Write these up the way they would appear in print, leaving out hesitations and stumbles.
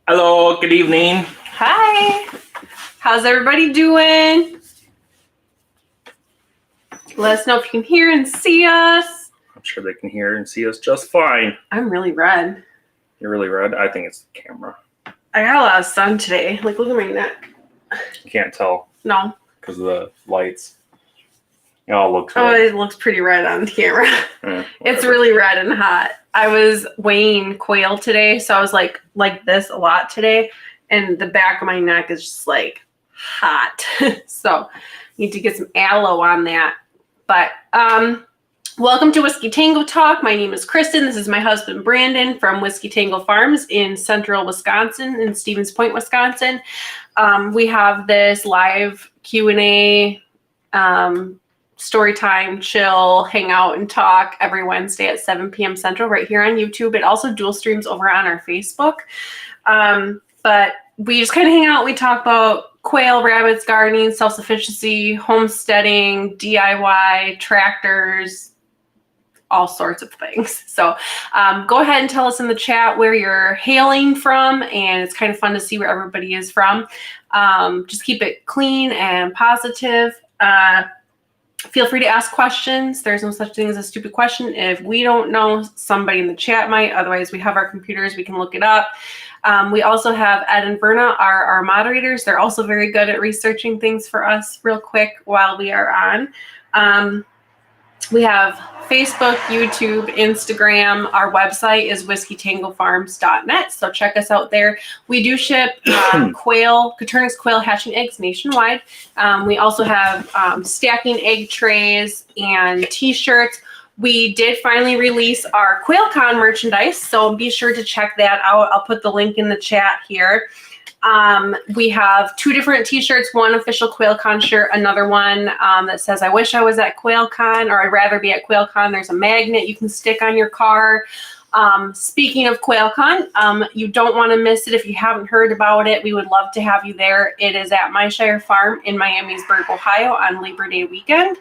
Hello, good evening. Hi. How's everybody doing? Let us know if you can hear and see us. I'm sure they can hear and see us just fine. I'm really red. You're really red? I think it's the camera. I got a lot of sun today. Like, look at my neck. You can't tell No. because of the lights. It all looks Oh, red. it looks pretty red on camera. It's It's really red and hot. I was weighing quail today, so I was like this a lot today, and the back of my neck is just like hot. So need to get some aloe on that. But welcome to Whiskey Tango Talk. My name is Kristin. This is my husband Brandon from Whiskey Tango Farms in central Wisconsin, in Stevens Point, Wisconsin. We have this live Q&A, story time, chill, hang out, and talk every Wednesday at 7 p.m. Central right here on YouTube. It also dual streams over on our Facebook. But we just kind of hang out. We talk about quail, rabbits, gardening, self-sufficiency, homesteading, DIY, tractors, all sorts of things. So go ahead and tell us in the chat where you're hailing from, and it's kind of fun to see where everybody is from. Just keep it clean and positive. Feel free to ask questions. There's no such thing as a stupid question. If we don't know, somebody in the chat might. Otherwise, we have our computers. We can look it up. We also have Ed and Verna, our moderators. They're also very good at researching things for us real quick while we are on. We have Facebook, YouTube, Instagram. Our website is whiskeytangofarms.net, so check us out there. We do ship Quail hatching eggs nationwide. We also have stacking egg trays and t-shirts. We did finally release our QuailCon merchandise, so be sure to check that out. I'll put the link in the chat here. We have two different t-shirts, one official QuailCon shirt, another one that says, I wish I was at QuailCon, or I'd rather be at QuailCon. There's a magnet you can stick on your car. Speaking of QuailCon, you don't want to miss it if you haven't heard about it. We would love to have you there. It is at My Shire Farm in Miamisburg, Ohio on Labor Day weekend.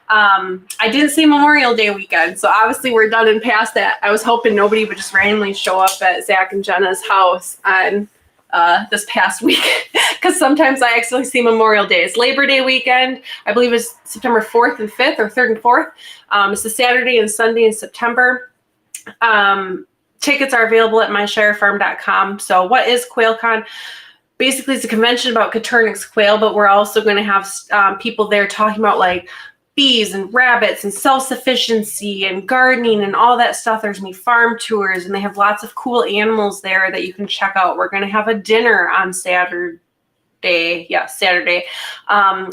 I didn't say Memorial Day weekend, so obviously we're done and past that. I was hoping nobody would just randomly show up at Zach and Jenna's house on this past week, because sometimes I actually see Memorial Day. It's Labor Day weekend. I believe it's September 4th and 5th, or 3rd and 4th. It's the Saturday and Sunday in September. Tickets are available at myshirefarm.com. So what is QuailCon? Basically, it's a convention about Coturnix quail, but we're also going to have people there talking about like bees and rabbits and self-sufficiency and gardening and all that stuff. There's going to be farm tours, and they have lots of cool animals there that you can check out. We're going to have a dinner on Saturday. Saturday.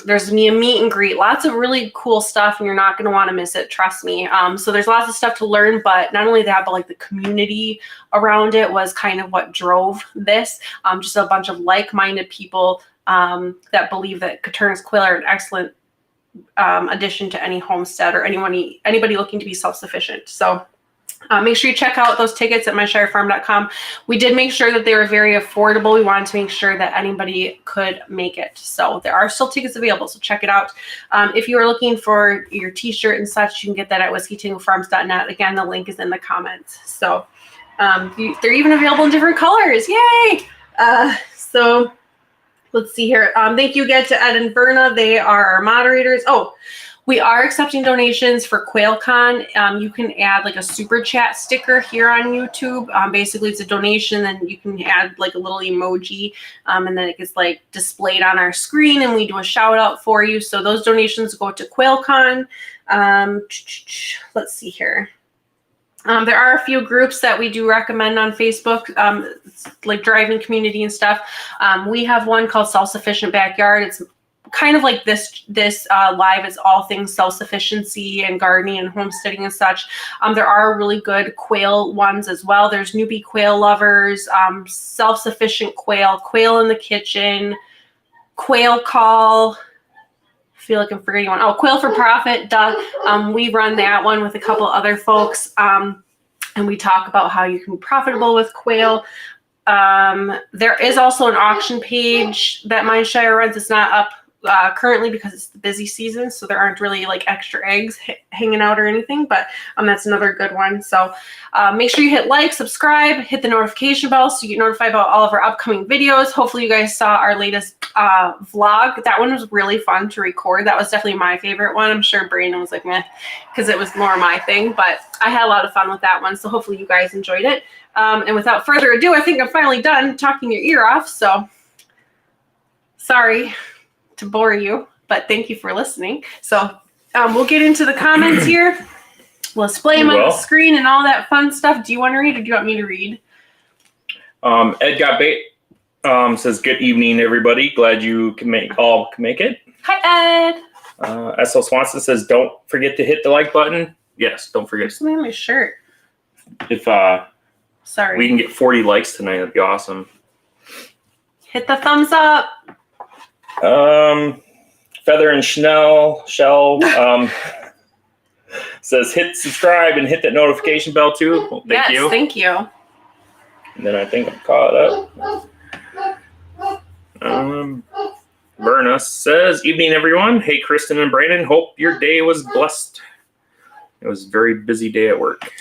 There's going to be a meet and greet. Lots of really cool stuff, and you're not going to want to miss it. Trust me. So there's lots of stuff to learn, but not only that, but like the community around it was kind of what drove this. Just a bunch of like-minded people that believe that Coturnix quail are an excellent addition to any homestead or anybody looking to be self-sufficient. So make sure you check out those tickets at myshirefarm.com. We did make sure that they were very affordable. We wanted to make sure that anybody could make it. So there are still tickets available, so check it out. If you are looking for your t-shirt and such, you can get that at whiskeytangofarms.net. Again, the link is in the comments. So they're even available in different colors. Yay! So let's see here. Thank you again to Ed and Verna. They are our moderators. Oh, we are accepting donations for QuailCon. You can add like a super chat sticker here on YouTube. Basically, it's a donation, then you can add like a little emoji, and then it gets like displayed on our screen, and we do a shout out for you. So those donations go to QuailCon. Let's see here. There are a few groups that we do recommend on Facebook, like driving community and stuff. We have one called Self-Sufficient Backyard. It's kind of like this live. It's all things self-sufficiency and gardening and homesteading and such. There are really good quail ones as well. There's newbie quail lovers, self-sufficient quail, quail in the kitchen, quail call. I feel like I'm forgetting one. Oh, Quail for Profit. We run that one with a couple other folks, and we talk about how you can be profitable with quail. There is also an auction page that My Shire runs. It's not up currently because it's the busy season, so there aren't really like extra eggs hanging out or anything, but that's another good one. So make sure you hit like, subscribe, hit the notification bell so you get notified about all of our upcoming videos. Hopefully you guys saw our latest vlog. That one was really fun to record. That was definitely my favorite one. I'm sure Brandon was like, meh, because it was more my thing, but I had a lot of fun with that one, so hopefully you guys enjoyed it. And without further ado, I think I'm finally done talking your ear off, so sorry to bore you, but thank you for listening. So we'll get into the comments here. We'll display them on the screen and all that fun stuff. Do you want to read or do you want me to read? Ed Got Bait says, good evening, everybody. Glad you can make it. Hi, Ed. S.L. Swanson says, don't forget to hit the like button. Yes, don't forget. There's something on my shirt. If sorry, we can get 40 likes tonight, that'd be awesome. Hit the thumbs up. Feather and Shell says hit subscribe and hit that notification bell too. Well, thank you. Thank you. And then I think I'm caught up. Berna says, evening everyone. Hey Kristin and Brandon, hope your day was blessed. It was a very busy day at work.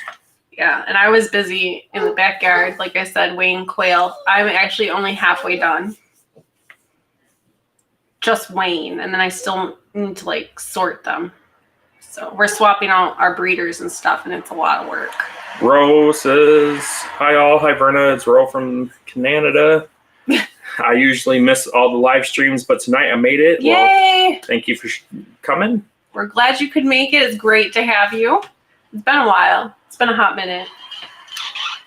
Yeah, and I was busy in the backyard, like I said, weighing quail. I'm actually only halfway done. Just weighing, and then I still need to like sort them. So we're swapping out our breeders and stuff, and it's a lot of work. Ro says, hi all. Hi Verna, it's Ro from Canada. I usually miss all the live streams, but tonight I made it. Yay! Well, thank you for coming. We're glad you could make it. It's great to have you. It's been a while. It's been a hot minute.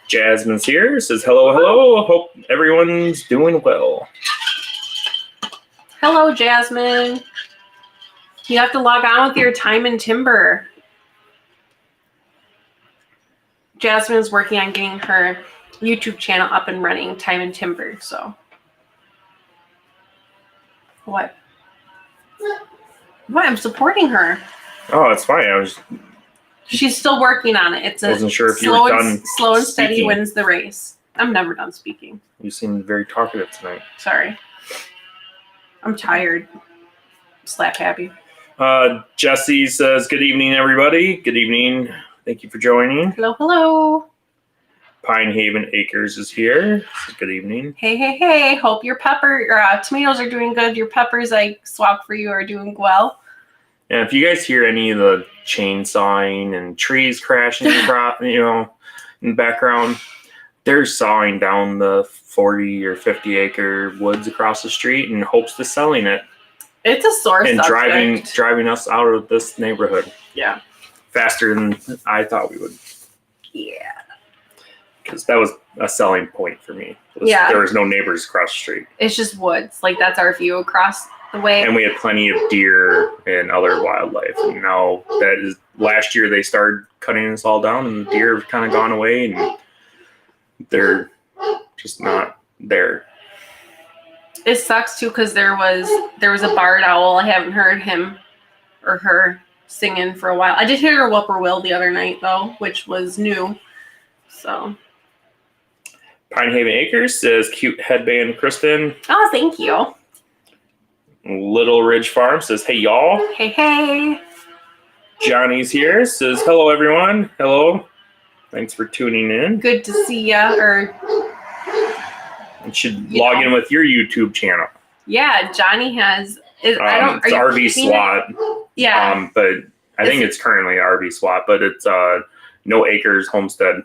Jasmine's here, says hello, hello. Hope everyone's doing well. Hello, Jasmine. You have to log on with your Time and Timber. Jasmine's working on getting her YouTube channel up and running, Time and Timber, so. What? What? I'm supporting her. Oh, it's fine. She's still working on it. It's a wasn't sure if you were done slow and steady speaking. wins the race. I'm never done speaking. You seem very talkative tonight. Sorry. I'm tired. Slap happy. Jesse says, good evening, everybody. Good evening. Thank you for joining. Hello, hello. Pine Haven Acres is here. Says, good evening. Hey, hey, hey. Hope your tomatoes are doing good. Your peppers I swapped for you are doing well. And if you guys hear any of the chainsawing and trees crashing in the background, they're sawing down the 40 or 50 acre woods across the street in hopes of selling it. It's a sore and subject. driving us out of this neighborhood. Yeah. Faster than I thought we would. Yeah. Because that was a selling point for me. There was no neighbors across the street. It's just woods. Like that's our view across the way. And we had plenty of deer and other wildlife. And now last year they started cutting us all down and the deer have kind of gone away and they're just not there. It sucks too because there was a barred owl. I haven't heard him or her singing for a while. I did hear a whippoorwill the other night though, which was new. So Pine Haven Acres says cute headband Kristin. Oh, thank you. Little Ridge Farm says, hey y'all. Hey, hey. Johnny's here, says hello everyone. Hello. Thanks for tuning in. Good to see ya. You should log in with your YouTube channel. Yeah, Johnny has. It's RV SWAT. Yeah. But I think it's currently RV SWAT, but it's No Acres Homestead.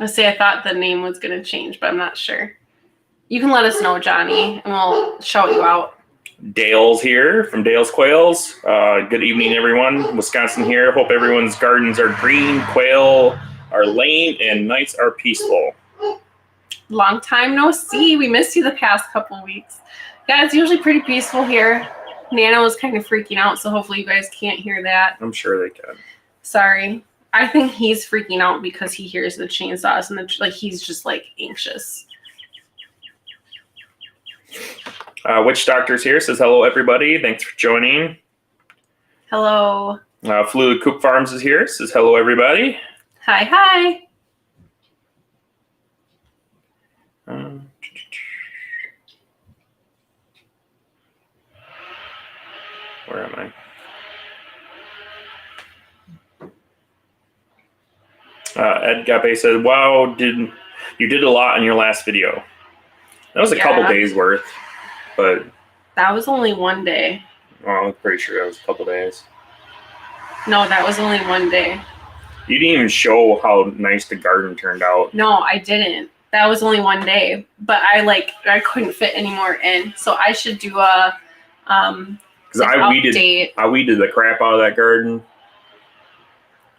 I thought the name was going to change, but I'm not sure. You can let us know, Johnny, and we'll shout you out. Dale's here from Dale's Quails. Good evening, everyone. Wisconsin here. Hope everyone's gardens are green, quail are lame, and nights are peaceful. Long time no see. We missed you the past couple weeks. Yeah, it's usually pretty peaceful here. Nana was kind of freaking out, so hopefully you guys can't hear that. I'm sure they can. Sorry. I think he's freaking out because he hears the chainsaws and he's just anxious. Witch Doctor's here, says hello everybody. Thanks for joining. Hello. Fluid Coop Farms is here, says hello everybody. Hi, hi. Where am I? Ed Gape said, "Wow, you did a lot in your last video." That was a couple days worth, but that was only one day. Well, I'm pretty sure that was a couple days. No, that was only one day. You didn't even show how nice the garden turned out. No, I didn't. That was only one day, but I couldn't fit any more in, so I should do a because I weeded the crap out of that garden.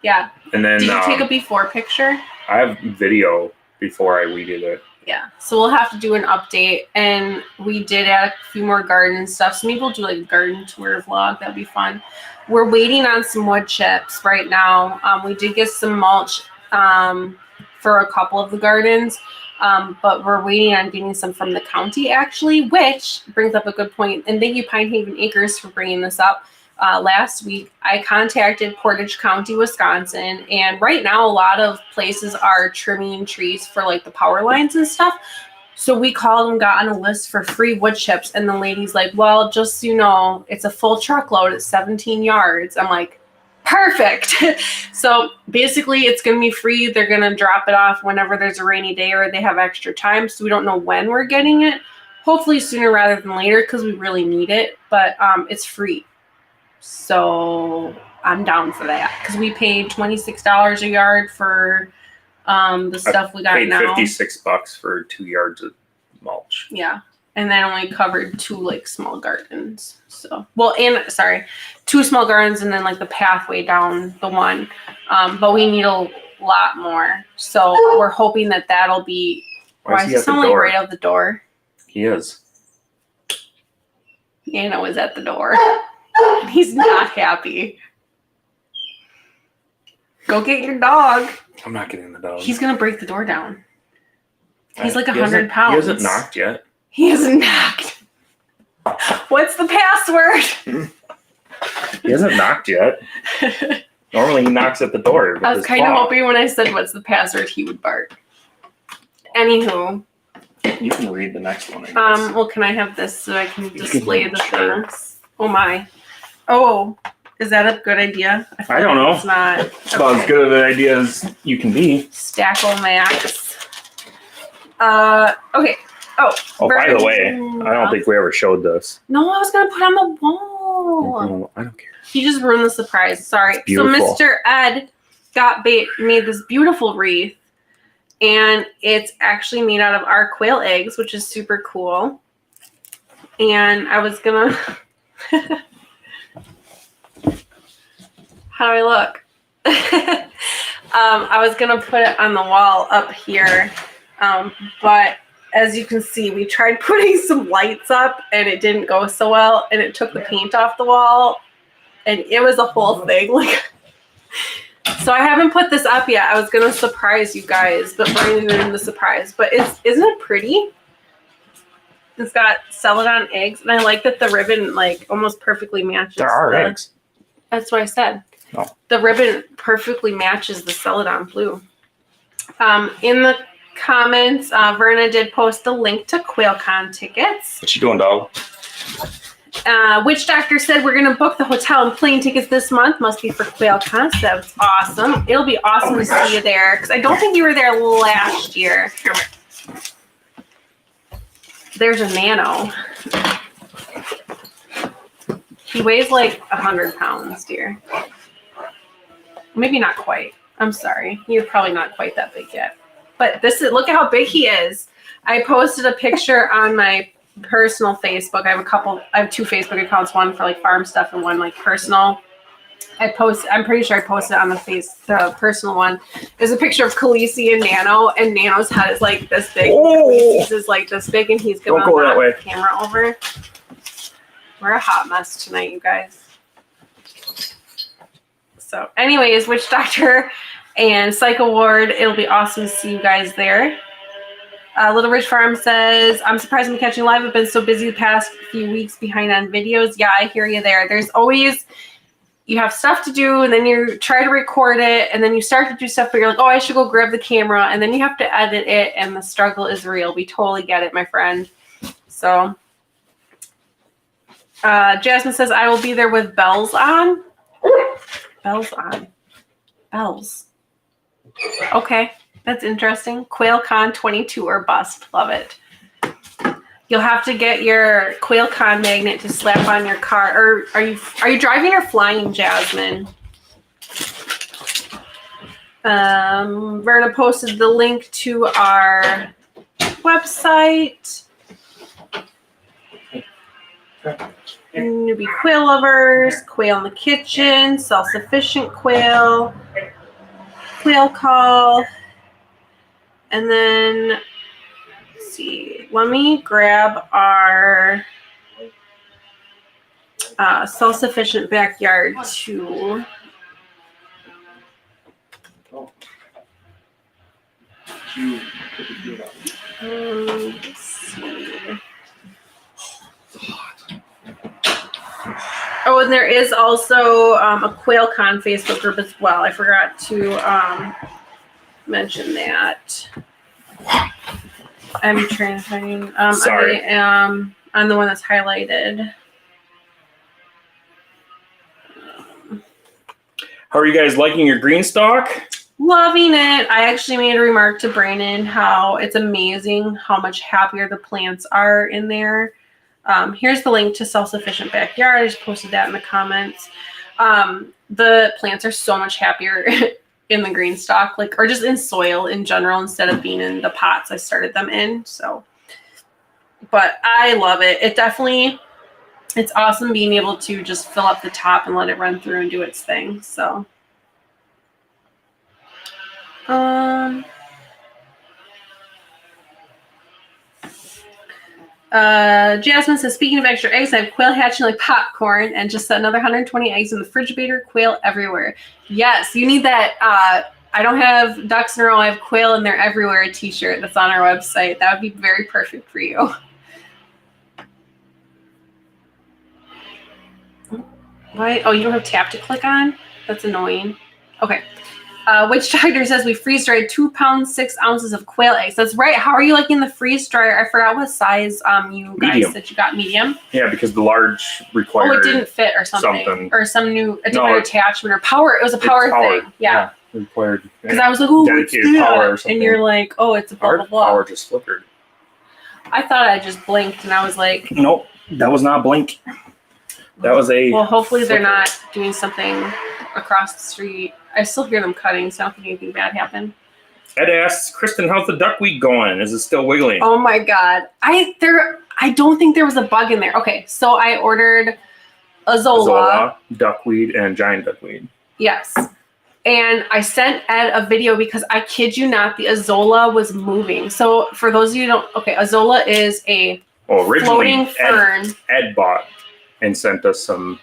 Yeah. And then did you take a before picture? I have video before I weeded it. Yeah, so we'll have to do an update, and we did add a few more garden stuff. So maybe we'll do like a garden tour vlog. That'd be fun. We're waiting on some wood chips right now. We did get some mulch for a couple of the gardens, but we're waiting on getting some from the county actually, which brings up a good point. And thank you, Pine Haven Acres, for bringing this up. Last week, I contacted Portage County, Wisconsin, and right now a lot of places are trimming trees for like the power lines and stuff. So we called and got on a list for free wood chips, and the lady's like, well, just so you know, it's a full truckload at 17 yards. I'm like, perfect. So basically it's going to be free. They're going to drop it off whenever there's a rainy day or they have extra time. So we don't know when we're getting it. Hopefully sooner rather than later because we really need it, but it's free. So I'm down for that because we paid $26 a yard for the stuff we got now. $56 for 2 yards of mulch. Yeah, and that only covered 2 like small gardens. So and 2 small gardens and then like the pathway down the one. But we need a lot more. So we're hoping that that'll be. Why does he sound like right out the door? He is. Nano is at the door. He's not happy. Go get your dog. I'm not getting the dog. He's gonna break the door down. He's like 100 pounds. He hasn't knocked yet. He hasn't knocked. What's the password? He hasn't knocked yet. Normally he knocks at the door. I was kind of hoping when I said what's the password he would bark. Anywho. You can read the next one. Well, can I have this so I can display the things? Oh my. Oh, is that a good idea? I don't know. It's not. It's about as good of an idea as you can be. Stackle Max. Okay. Oh, by the way, I don't think we ever showed this. No, I was going to put on the wall. I don't care. He just ruined the surprise. Sorry. So Mr. Ed made this beautiful wreath, and it's actually made out of our quail eggs, which is super cool. And I was going to... How do I look? I was going to put it on the wall up here, but as you can see, we tried putting some lights up and it didn't go so well, and it took the paint off the wall, and it was a whole thing. So I haven't put this up yet. I was going to surprise you guys, but Brandon didn't the surprise. But isn't it pretty? It's got celadon eggs, and I like that the ribbon almost perfectly matches. There are eggs. That's what I said. Oh. The ribbon perfectly matches the celadon blue. In the comments, Verna did post a link to QuailCon tickets. What you doing, dog? Witch Doctor said we're going to book the hotel and plane tickets this month. Must be for QuailCon. So that's awesome. It'll be awesome to see you there because I don't think you were there last year. There's a Nano. He weighs like 100 pounds, dear. Maybe not quite. I'm sorry. You're probably not quite that big yet. But look at how big he is. I posted a picture on my personal Facebook. I have 2 Facebook accounts, one for farm stuff and one personal. I'm pretty sure I posted it on the personal one. There's a picture of Khaleesi and Nano, and Nano's head is this big. Khaleesi's is this big, and he's gonna go that way. The camera over. We're a hot mess tonight, you guys. So anyways, Witch Doctor and Psycho Ward, it'll be awesome to see you guys there. Little Rich Farm says, I'm surprised I'm catching live. I've been so busy the past few weeks behind on videos. Yeah, I hear you there. There's always, you have stuff to do, and then you try to record it, and then you start to do stuff, but you're like, oh, I should go grab the camera, and then you have to edit it, and the struggle is real. We totally get it, my friend. So Jasmine says, I will be there with bells on. Bells on. Bells. Okay, that's interesting. QuailCon 22 or bust. Love it. You'll have to get your QuailCon magnet to slap on your car. Or are you driving or flying, Jasmine? Verna posted the link to our website. Newbie quail lovers, quail in the kitchen, self-sufficient quail, quail call, and then let's see. Let me grab our self-sufficient backyard tool. Let's see. Oh, and there is also a QuailCon Facebook group as well. I forgot to mention that. I'm trying to find. Sorry. I am on the one that's highlighted. How are you guys liking your green stalk? Loving it. I actually made a remark to Brandon how it's amazing how much happier the plants are in there. Here's the link to Self-Sufficient Backyard. I just posted that in the comments. The plants are so much happier in the green stalk, like, or just in soil in general instead of being in the pots I started them in. So, but I love it. It's awesome being able to just fill up the top and let it run through and do its thing. So, Jasmine says, speaking of extra eggs, I have quail hatching like popcorn and just set another 120 eggs in the refrigerator. Quail everywhere. Yes, you need that. I don't have ducks in a row. I have quail and they're everywhere a t-shirt that's on our website. That would be very perfect for you. Why? Oh, you don't have tap to click on? That's annoying. Okay. Witch Doctor says we freeze dried 2 pounds 6 ounces of quail eggs. That's right. How are you liking the freeze dryer? I forgot what size you guys Medium. said you got. Medium. Yeah, because the large required. Oh, it didn't fit or something. Or some new different attachment or power. It was a power thing. Yeah. Required. Because I was like, oh, dedicated power or something. And you're like, oh, it's a blah blah blah. Power just flickered. I thought I just blinked and I was like, nope, that was not blink. That was a. Well, hopefully they're not doing something across the street. I still hear them cutting, so I don't think anything bad happened. Ed asks, Kristin, how's the duckweed going? Is it still wiggling? Oh my god. I don't think there was a bug in there. Okay, so I ordered Azolla, duckweed, and giant duckweed. Yes. And I sent Ed a video because I kid you not, the Azolla was moving. So for those of you who don't, okay, Azolla is a floating fern. Ed bought and sent us some,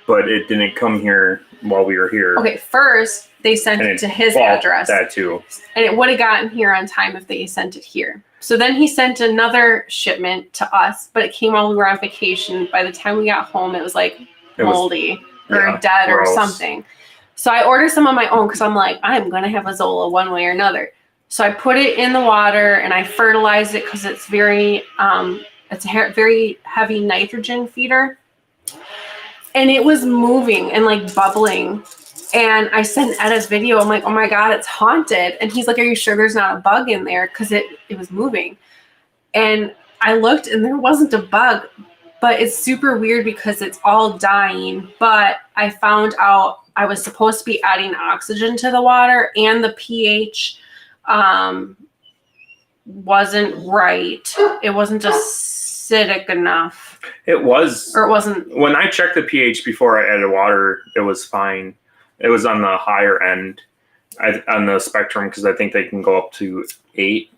but it didn't come here while we were here. Okay, first they sent it to his address. That too. And it would have gotten here on time if they sent it here. So then he sent another shipment to us, but it came while we were on vacation. By the time we got home, it was like moldy or dead or something. So I ordered some on my own because I'm like, I'm going to have Azolla one way or another. So I put it in the water and I fertilized it because it's very heavy nitrogen feeder. And it was moving and like bubbling. And I sent Ed a video. I'm like, oh my God, it's haunted. And he's like, are you sure there's not a bug in there? Because it was moving. And I looked and there wasn't a bug. But it's super weird because it's all dying. But I found out I was supposed to be adding oxygen to the water. And the pH wasn't right. It wasn't acidic enough. It was. Or it wasn't. When I checked the pH before I added water, it was fine. It was on the higher end on the spectrum because I think they can go up to 8.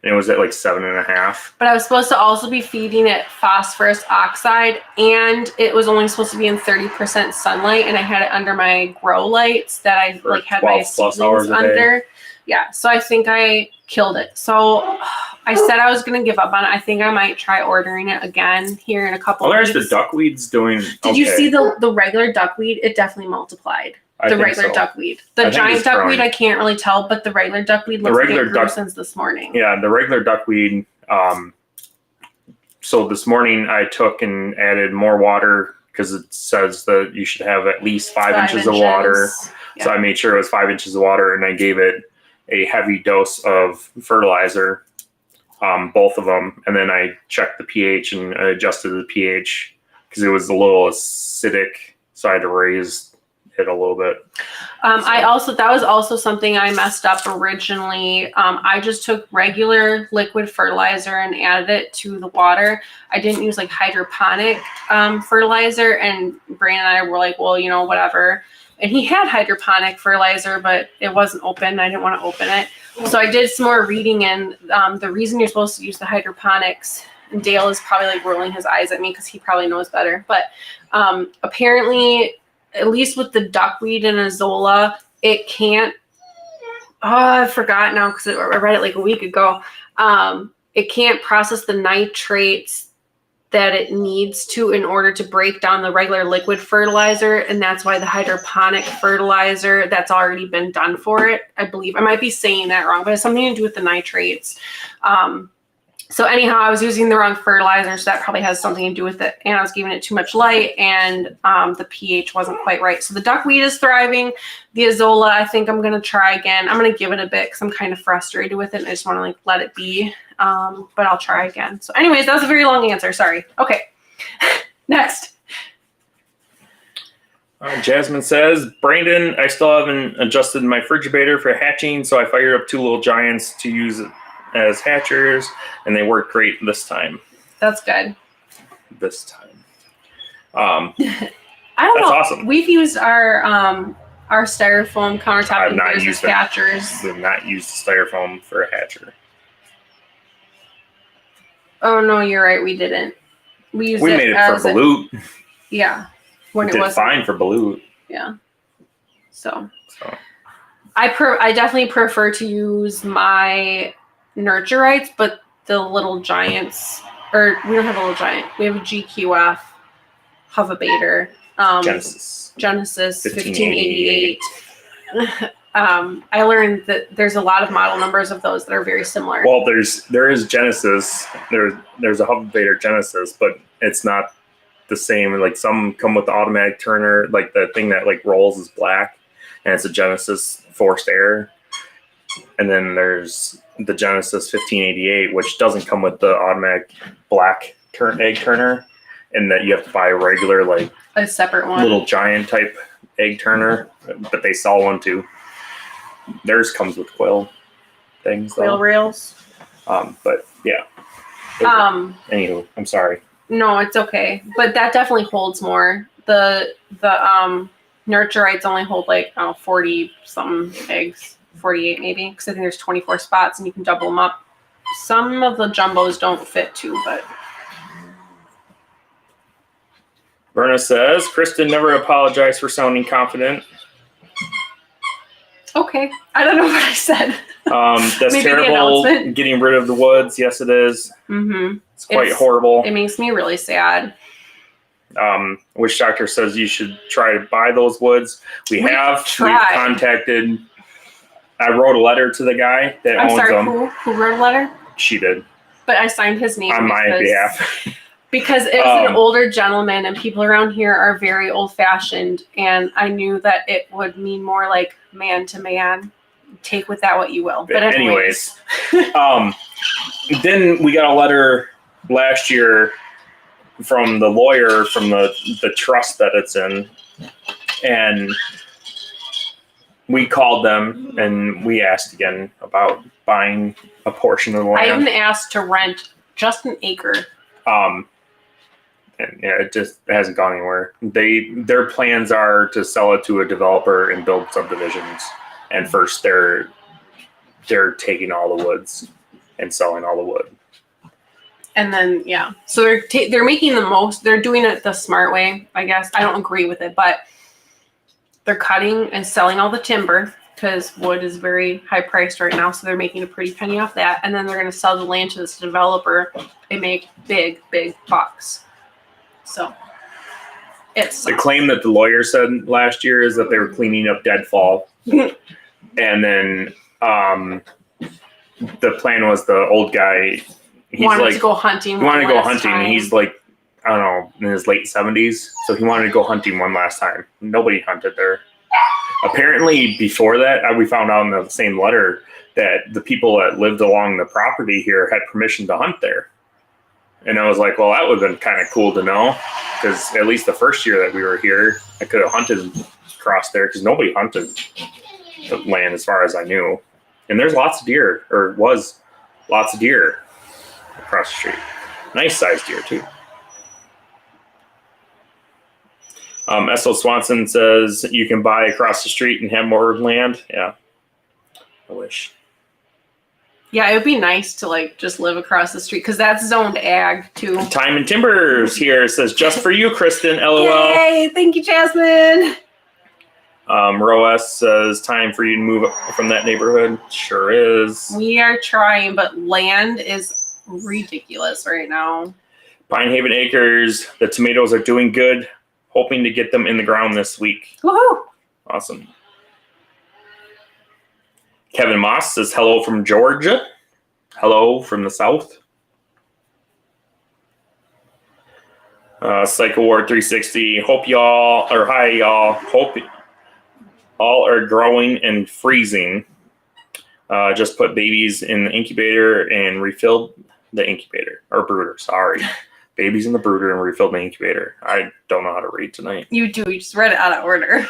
And it was at like 7.5. But I was supposed to also be feeding it phosphorus oxide, and it was only supposed to be in 30% sunlight, and I had it under my grow lights that I like had my seedlings under. Yeah, so I think I killed it. So I said I was going to give up on it. I think I might try ordering it again here in a couple of weeks. The duckweed's doing Did you see the regular duckweed? It definitely multiplied. The regular duckweed. The giant duckweed, I can't really tell, but the regular duckweed looks like it grew since this morning. Yeah, the regular duckweed So this morning I took and added more water because it says that you should have at least 5 inches of water. Yeah. So I made sure it was 5 inches of water, and I gave it a heavy dose of fertilizer, both of them. And then I checked the pH and I adjusted the pH because it was a little acidic. So I had to raise it a little bit. That was also something I messed up originally. I just took regular liquid fertilizer and added it to the water. I didn't use like hydroponic fertilizer, and Brandon and I were like, well, whatever. And he had hydroponic fertilizer, but it wasn't open. I didn't want to open it. So I did some more reading, and the reason you're supposed to use the hydroponics, and Dale is probably like rolling his eyes at me because he probably knows better, but apparently, at least with the duckweed and azolla, it can't, I forgot now because I read it like a week ago. It can't process the nitrates that it needs to in order to break down the regular liquid fertilizer. And that's why the hydroponic fertilizer, that's already been done for it, I believe. I might be saying that wrong, but it's something to do with the nitrates. So anyhow, I was using the wrong fertilizer, so that probably has something to do with it. And I was giving it too much light, and the pH wasn't quite right. So the duckweed is thriving. The azolla, I think I'm going to try again. I'm going to give it a bit because I'm kind of frustrated with it, and I just want to like let it be. But I'll try again. So anyways, that was a very long answer. Sorry. Okay. Next. Jasmine says, Brandon, I still haven't adjusted my Frigidator for hatching, so I fired up 2 little giants to use it as hatchers, and they worked great this time. That's good. This time. I don't know. That's awesome. We've used our styrofoam countertop heaters as hatchers. We've not used styrofoam for a hatcher. Oh no, you're right. We didn't. We made it for balut. Yeah, when it was fine for balut. Yeah. So. I definitely prefer to use my nurturites, but the little giants, or we don't have a little giant. We have a GQF Hovabator. Genesis 1588. I learned that there's a lot of model numbers of those that are very similar. Well, there is Genesis. There's a Hovabator Genesis, but it's not the same. Like some come with the automatic turner, like the thing that like rolls is black, and it's a Genesis forced air. And then there's the Genesis 1588, which doesn't come with the automatic black egg turner, and that you have to buy a regular, like a separate one, little giant type egg turner, but they sell one too. Theirs comes with Quail things. Quail rails. But yeah. Anywho, I'm sorry. No, it's okay. But that definitely holds more. The nurturites only hold like 40 something eggs. 48 maybe, because I think there's 24 spots and you can double them up. Some of the jumbos don't fit too, but. Verna says, Kristin never apologized for sounding confident. Okay. I don't know what I said. That's terrible. Getting rid of the woods. Yes, it is. Mm-hmm. It's quite horrible. It makes me really sad. Witch Doctor says you should try to buy those woods. We've contacted. I wrote a letter to the guy that owns them. Who wrote a letter? She did. But I signed his name on my behalf. Because it's an older gentleman, and people around here are very old-fashioned, and I knew that it would mean more like man to man. Take with that what you will. But anyways. Then we got a letter last year from the lawyer from the trust that it's in, and we called them and we asked again about buying a portion of the land. I even asked to rent just an acre. And yeah, it just hasn't gone anywhere. Their plans are to sell it to a developer and build subdivisions. And first they're taking all the woods and selling all the wood. And then, yeah. So they're making the most, they're doing it the smart way, I guess. I don't agree with it, but they're cutting and selling all the timber because wood is very high priced right now. So they're making a pretty penny off that. And then they're going to sell the land to this developer and make big, big bucks. So it's the claim that the lawyer said last year is that they were cleaning up deadfall. And then the plan was the old guy wanted to go hunting. He wanted to go hunting. And he's like, I don't know, in his late 70s. So he wanted to go hunting one last time. Nobody hunted there. Apparently, before that, we found out in the same letter that the people that lived along the property here had permission to hunt there. And I was like, well, that would have been kind of cool to know, because at least the first year that we were here, I could have hunted across there, because nobody hunted the land as far as I knew. And there's lots of deer, or was lots of deer across the street. Nice sized deer, too. S.O. Swanson says you can buy across the street and have more land. Yeah, I wish. Yeah, it would be nice to like just live across the street, because that's zoned ag too. Time and Timbers here says just for you, Kristin. LOL. Yay! Thank you, Jasmine. Roas says time for you to move from that neighborhood. Sure is. We are trying, but land is ridiculous right now. Pine Haven Acres. The tomatoes are doing good. Hoping to get them in the ground this week. Woohoo! Awesome. Kevin Moss says hello from Georgia. Hello from the south. Psycho War 360. Hope y'all, or hi y'all. Hope all are growing and freezing. Just put babies in the incubator and refilled the incubator. Or brooder, sorry. Babies in the brooder and refilled the incubator. I don't know how to read tonight. You do. You just read it out of order.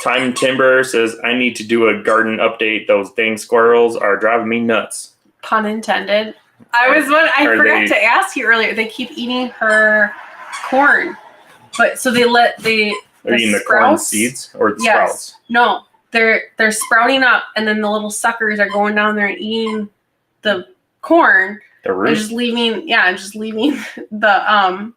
Time Timber says, I need to do a garden update. Those dang squirrels are driving me nuts. Pun intended. I forgot to ask you earlier. They keep eating her corn. But so they're eating the corn seeds or the sprouts? No. They're sprouting up, and then the little suckers are going down there and eating the corn. The root? And just leaving the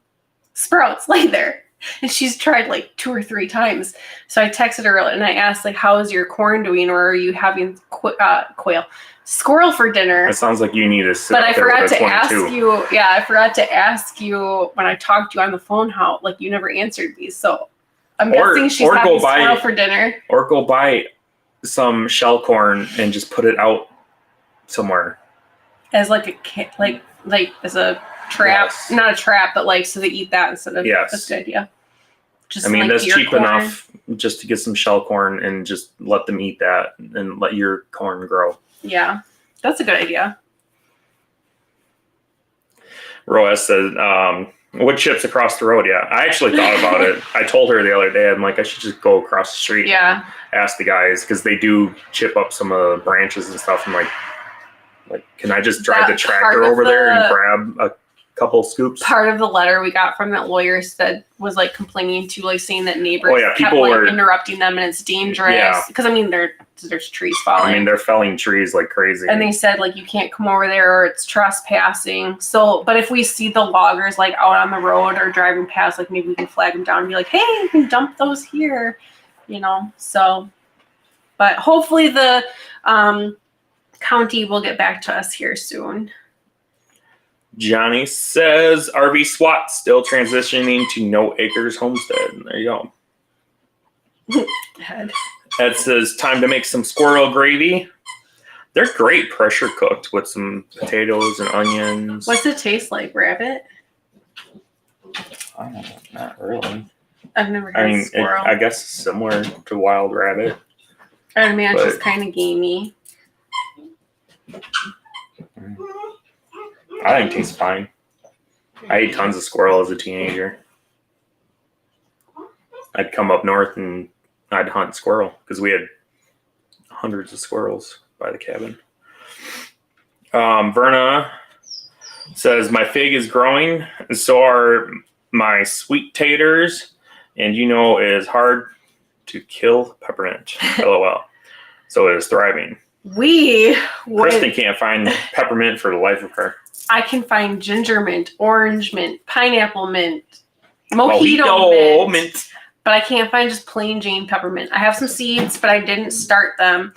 sprouts lay there. And she's tried like 2 or 3 times. So I texted her and I asked, like, how is your corn doing? Or are you having quail? Squirrel for dinner. It sounds like you need to sit But up I there forgot with a to 22. ask you. Yeah, I forgot to ask you when I talked to you on the phone how, like, you never answered me. So I'm guessing she's having squirrel for dinner. Or go buy some shell corn and just put it out somewhere. As like as a trap, yes. Not a trap, but like so they eat that instead of. Yes. That's a good idea. Just I mean, like that's cheap corn. enough just to get some shell corn and just let them eat that and let your corn grow. Yeah, that's a good idea. Roas said, wood chips across the road. Yeah, I actually thought about it. I told her the other day, I'm like, I should just go across the street. Yeah. And ask the guys, because they do chip up some of the branches and stuff. I'm like, can I just drive the tractor over there and grab a couple scoops? Part of the letter we got from that lawyer was like complaining to, like, saying that neighbors kept people were interrupting them and it's dangerous. Yeah. Because I mean, there's trees falling. I mean, they're felling trees like crazy. And they said, like, you can't come over there or it's trespassing. So, but if we see the loggers like out on the road or driving past, like maybe we can flag them down and be like, hey, you can dump those here, So, but hopefully the county will get back to us here soon. Johnny says RV SWAT still transitioning to no acres homestead. There you go. Ed says time to make some squirrel gravy. They're great pressure cooked with some potatoes and onions. What's it taste like, rabbit? I don't know, not really. I've never had squirrel. I guess similar to wild rabbit. I imagine it's kind of gamey. I think it tastes fine. I ate tons of squirrel as a teenager. I'd come up north and I'd hunt squirrel because we had hundreds of squirrels by the cabin. Verna says, my fig is growing, and so are my sweet taters, and it is hard to kill peppermint. LOL. So it is thriving. Kristin can't find peppermint for the life of her. I can find ginger mint, orange mint, pineapple mint, mojito mint. But I can't find just plain Jane peppermint. I have some seeds, but I didn't start them.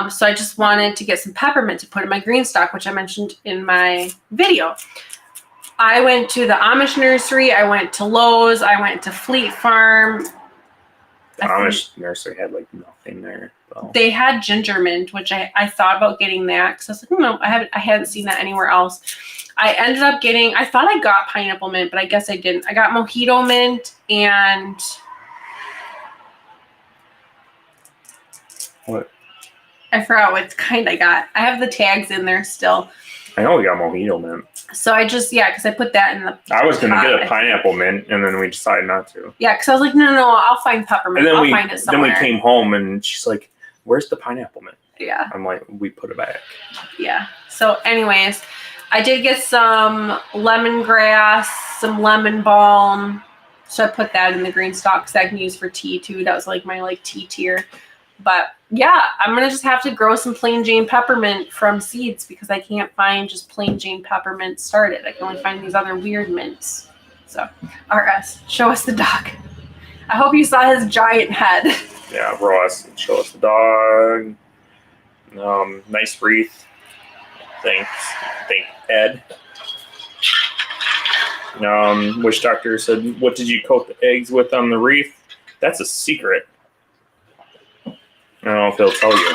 So I just wanted to get some peppermint to put in my green stock, which I mentioned in my video. I went to the Amish nursery. I went to Lowe's. I went to Fleet Farm. Amish nursery had like nothing there. So. They had ginger mint, which I thought about getting that because I was like, no, I hadn't seen that anywhere else. I ended up getting, I thought I got pineapple mint, but I guess I didn't. I got mojito mint and What? I forgot what kind I got. I have the tags in there still. I know we got mojito mint. So I just, because I put that in the I was going to pot, get a pineapple mint, and then we decided not to. Yeah, because I was like, no, I'll find peppermint. I'll find it somewhere. Then we came home, and she's like, where's the pineapple mint? Yeah. I'm like, we put it back. Yeah. So anyways, I did get some lemongrass, some lemon balm. So I put that in the green stalk because I can use for tea too. That was like my tea tier. But yeah, I'm going to just have to grow some plain Jane peppermint from seeds because I can't find just plain Jane peppermint started. I can only find these other weird mints. So, RS, show us the dog. I hope you saw his giant head. Yeah, Ross, show us the dog. Nice wreath. Thank Ed. Witch Doctor said, what did you coat the eggs with on the wreath? That's a secret. I don't know if he'll tell you.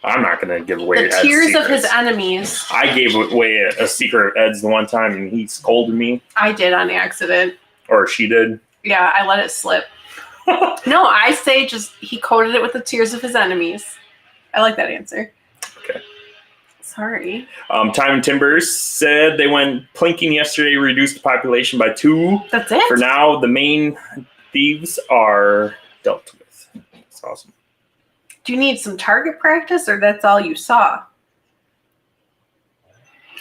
I'm not going to give away the Ed's tears secrets. of his enemies. I gave away a secret of Ed's the one time, and he scolded me. I did on accident. Or she did. Yeah, I let it slip. No, I say just he coated it with the tears of his enemies. I like that answer. Okay. Sorry. Time and Timbers said they went plinking yesterday, reduced the population by 2. That's it? For now, the main thieves are dealt with. That's awesome. Do you need some target practice or that's all you saw?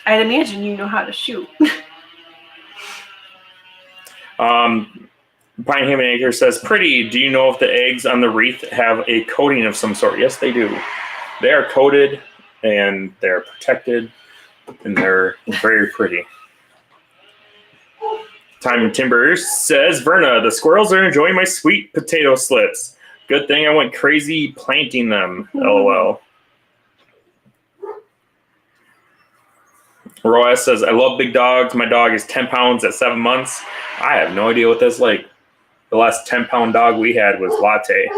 I'd imagine you know how to shoot. Pinehaven Acre says, pretty, do you know if the eggs on the wreath have a coating of some sort? Yes, they do. They are coated and they're protected and they're very pretty. Time and Timbers says, Verna, the squirrels are enjoying my sweet potato slips. Good thing I went crazy planting them. LOL. Roy says, I love big dogs. My dog is 10 pounds at 7 months. I have no idea what that's like. The last 10-pound dog we had was Latte.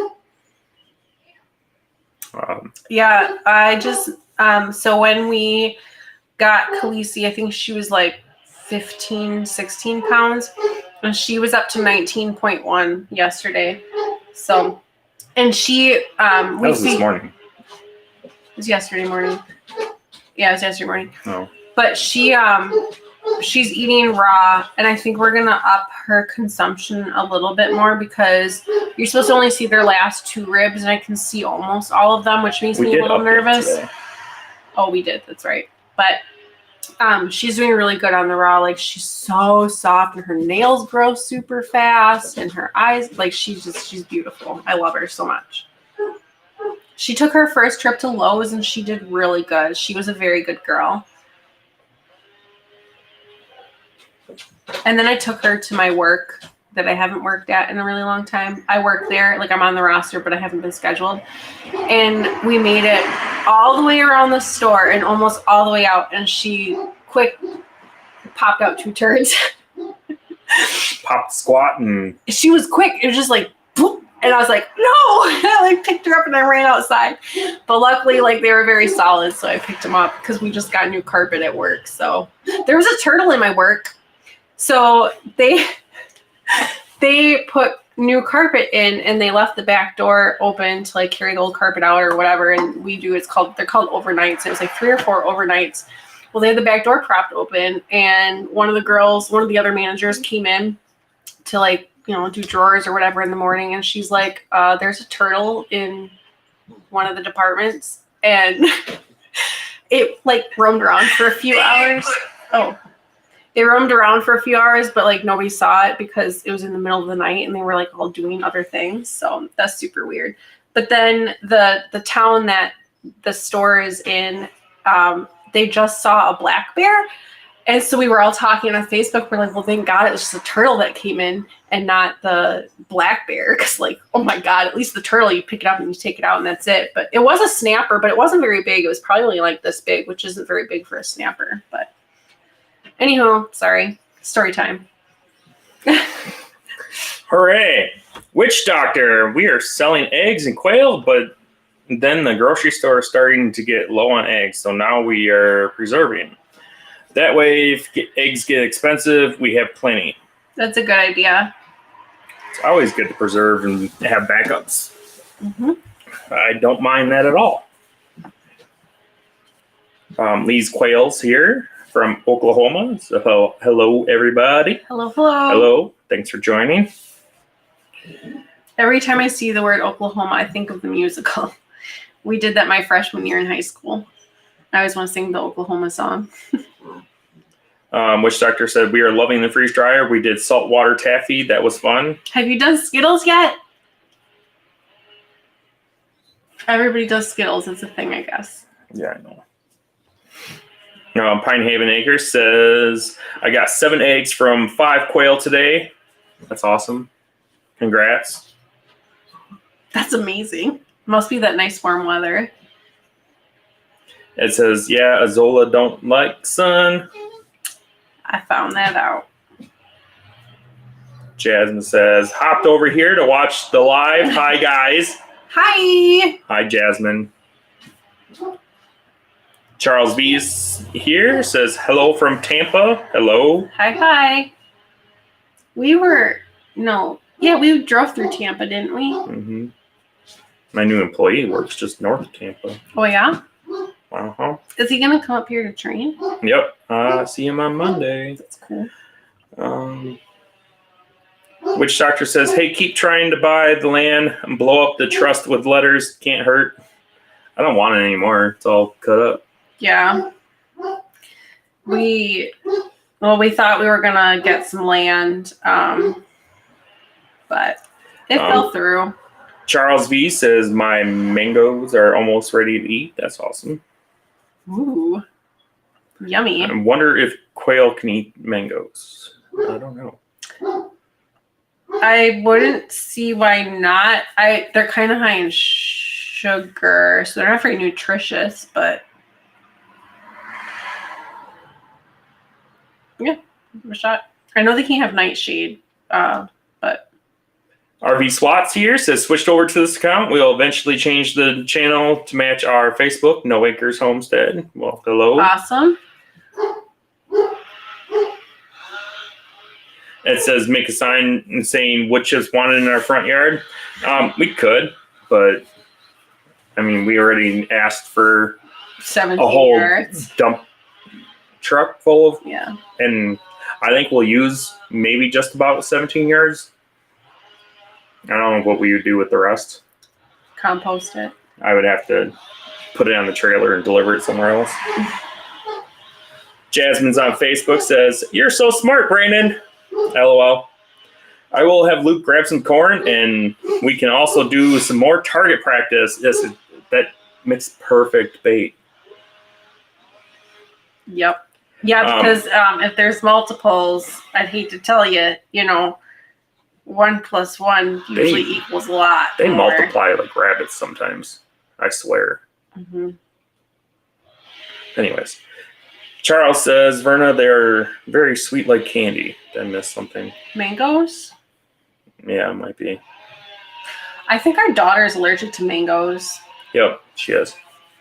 Yeah, I just, so when we got Khaleesi, I think she was like 15, 16 pounds. And she was up to 19.1 yesterday. So, and she, that was this morning. It was yesterday morning. Yeah, it was yesterday morning. Oh. But she's eating raw, and I think we're gonna up her consumption a little bit more because you're supposed to only see their last 2 ribs, and I can see almost all of them, which makes me a little nervous. Oh, we did. That's right. But she's doing really good on the raw. Like, she's so soft, and her nails grow super fast, and her eyes, like, she's beautiful. I love her so much. She took her first trip to Lowe's, and she did really good. She was a very good girl. And then I took her to my work that I haven't worked at in a really long time. I work there, like I'm on the roster, but I haven't been scheduled. And we made it all the way around the store and almost all the way out. And she quick popped out 2 turds. Popped squat and... She was quick. It was just like, boop. And I was like, no! I picked her up and I ran outside. But luckily, they were very solid, so I picked them up because we just got new carpet at work. So there was a turtle in my work. So they put new carpet in and they left the back door open to carry the old carpet out or whatever. And they're called overnights. It was 3 or 4 overnights. Well, they had the back door propped open, and one of the other managers came in to do drawers or whatever in the morning. And she's like, there's a turtle in one of the departments. And it roamed around for a few hours. Oh. They roamed around for a few hours, but nobody saw it because it was in the middle of the night and they were all doing other things. So that's super weird. But then the town that the store is in, they just saw a black bear. And so we were all talking on Facebook. We're like, well, thank God it was just a turtle that came in and not the black bear. Because oh my God, at least the turtle, you pick it up and you take it out and that's it. But it was a snapper, but it wasn't very big. It was probably only this big, which isn't very big for a snapper. But anywho, sorry. Story time. Hooray! Witch Doctor, we are selling eggs and quail, but then the grocery store is starting to get low on eggs, so now we are preserving. That way, if eggs get expensive, we have plenty. That's a good idea. It's always good to preserve and have backups. Mm-hmm. I don't mind that at all. Lee's Quail's here from Oklahoma. So hello, everybody. Hello, hello. Hello. Thanks for joining. Every time I see the word Oklahoma, I think of the musical. We did that my freshman year in high school. I always want to sing the Oklahoma song. Witch Doctor said, we are loving the freeze dryer. We did saltwater taffy. That was fun. Have you done Skittles yet? Everybody does Skittles. It's a thing, I guess. Yeah, I know. Pine Haven Acres says, I got 7 eggs from 5 quail today. That's awesome. Congrats. That's amazing. Must be that nice warm weather. It says, yeah, Azola don't like sun. I found that out. Jasmine says, hopped over here to watch the live. Hi, guys. Hi. Hi, Jasmine. Charles B's here, says, hello from Tampa. Hello. Hi. We drove through Tampa, didn't we? Mm-hmm. My new employee works just north of Tampa. Oh, yeah? Uh-huh. Is he going to come up here to train? Yep. See him on Monday. That's cool. Witch Doctor says, hey, keep trying to buy the land and blow up the trust with letters. Can't hurt. I don't want it anymore. It's all cut up. Yeah. We thought we were going to get some land, but it fell through. Charles V says, my mangoes are almost ready to eat. That's awesome. Ooh. Yummy. I wonder if quail can eat mangoes. I don't know. I wouldn't see why not. They're kind of high in sugar, so they're not very nutritious, but yeah, give it a shot. I know they can't have nightshade, but RV Swats here says, switched over to this account. We'll eventually change the channel to match our Facebook, No Acres Homestead. Well, hello. Awesome. It says, make a sign saying witches wanted in our front yard. We could, but I mean, we already asked for 17 a whole yards. dump truck full of, Yeah. and I think we'll use maybe just about 17 yards. I don't know what we would do with the rest. Compost it. I would have to put it on the trailer and deliver it somewhere else. Jasmine's on Facebook says, you're so smart, Brandon. LOL. I will have Luke grab some corn and we can also do some more target practice. That makes perfect bait. Yep. Yeah, because if there's multiples, I'd hate to tell you, 1 + 1 usually equals a lot. They more. multiply like rabbits sometimes. I swear. Mm-hmm. Anyways. Charles says, Verna, they're very sweet like candy. Did I miss something? Mangoes? Yeah, it might be. I think our daughter is allergic to mangoes. Yep, she is.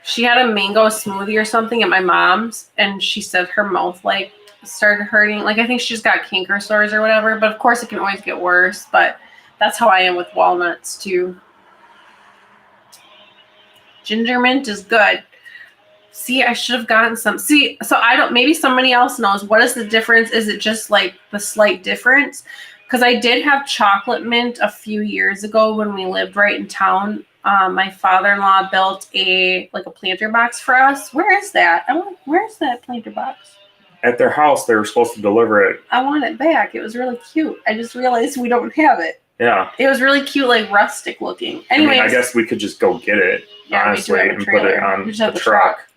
She had a mango smoothie or something at my mom's, and she said her mouth started hurting. I think she just got canker sores or whatever. But of course, it can always get worse. But that's how I am with walnuts too. Ginger mint is good. See, I should have gotten some. See, so I don't. Maybe somebody else knows. What is the difference? Is it just the slight difference? Because I did have chocolate mint a few years ago when we lived right in town. My father-in-law built a planter box for us. Where is that? Where's that planter box? At their house, they were supposed to deliver it. I want it back. It was really cute. I just realized we don't have it. Yeah. It was really cute, rustic looking. Anyways, I guess we could just go get it, honestly, and put it on the truck.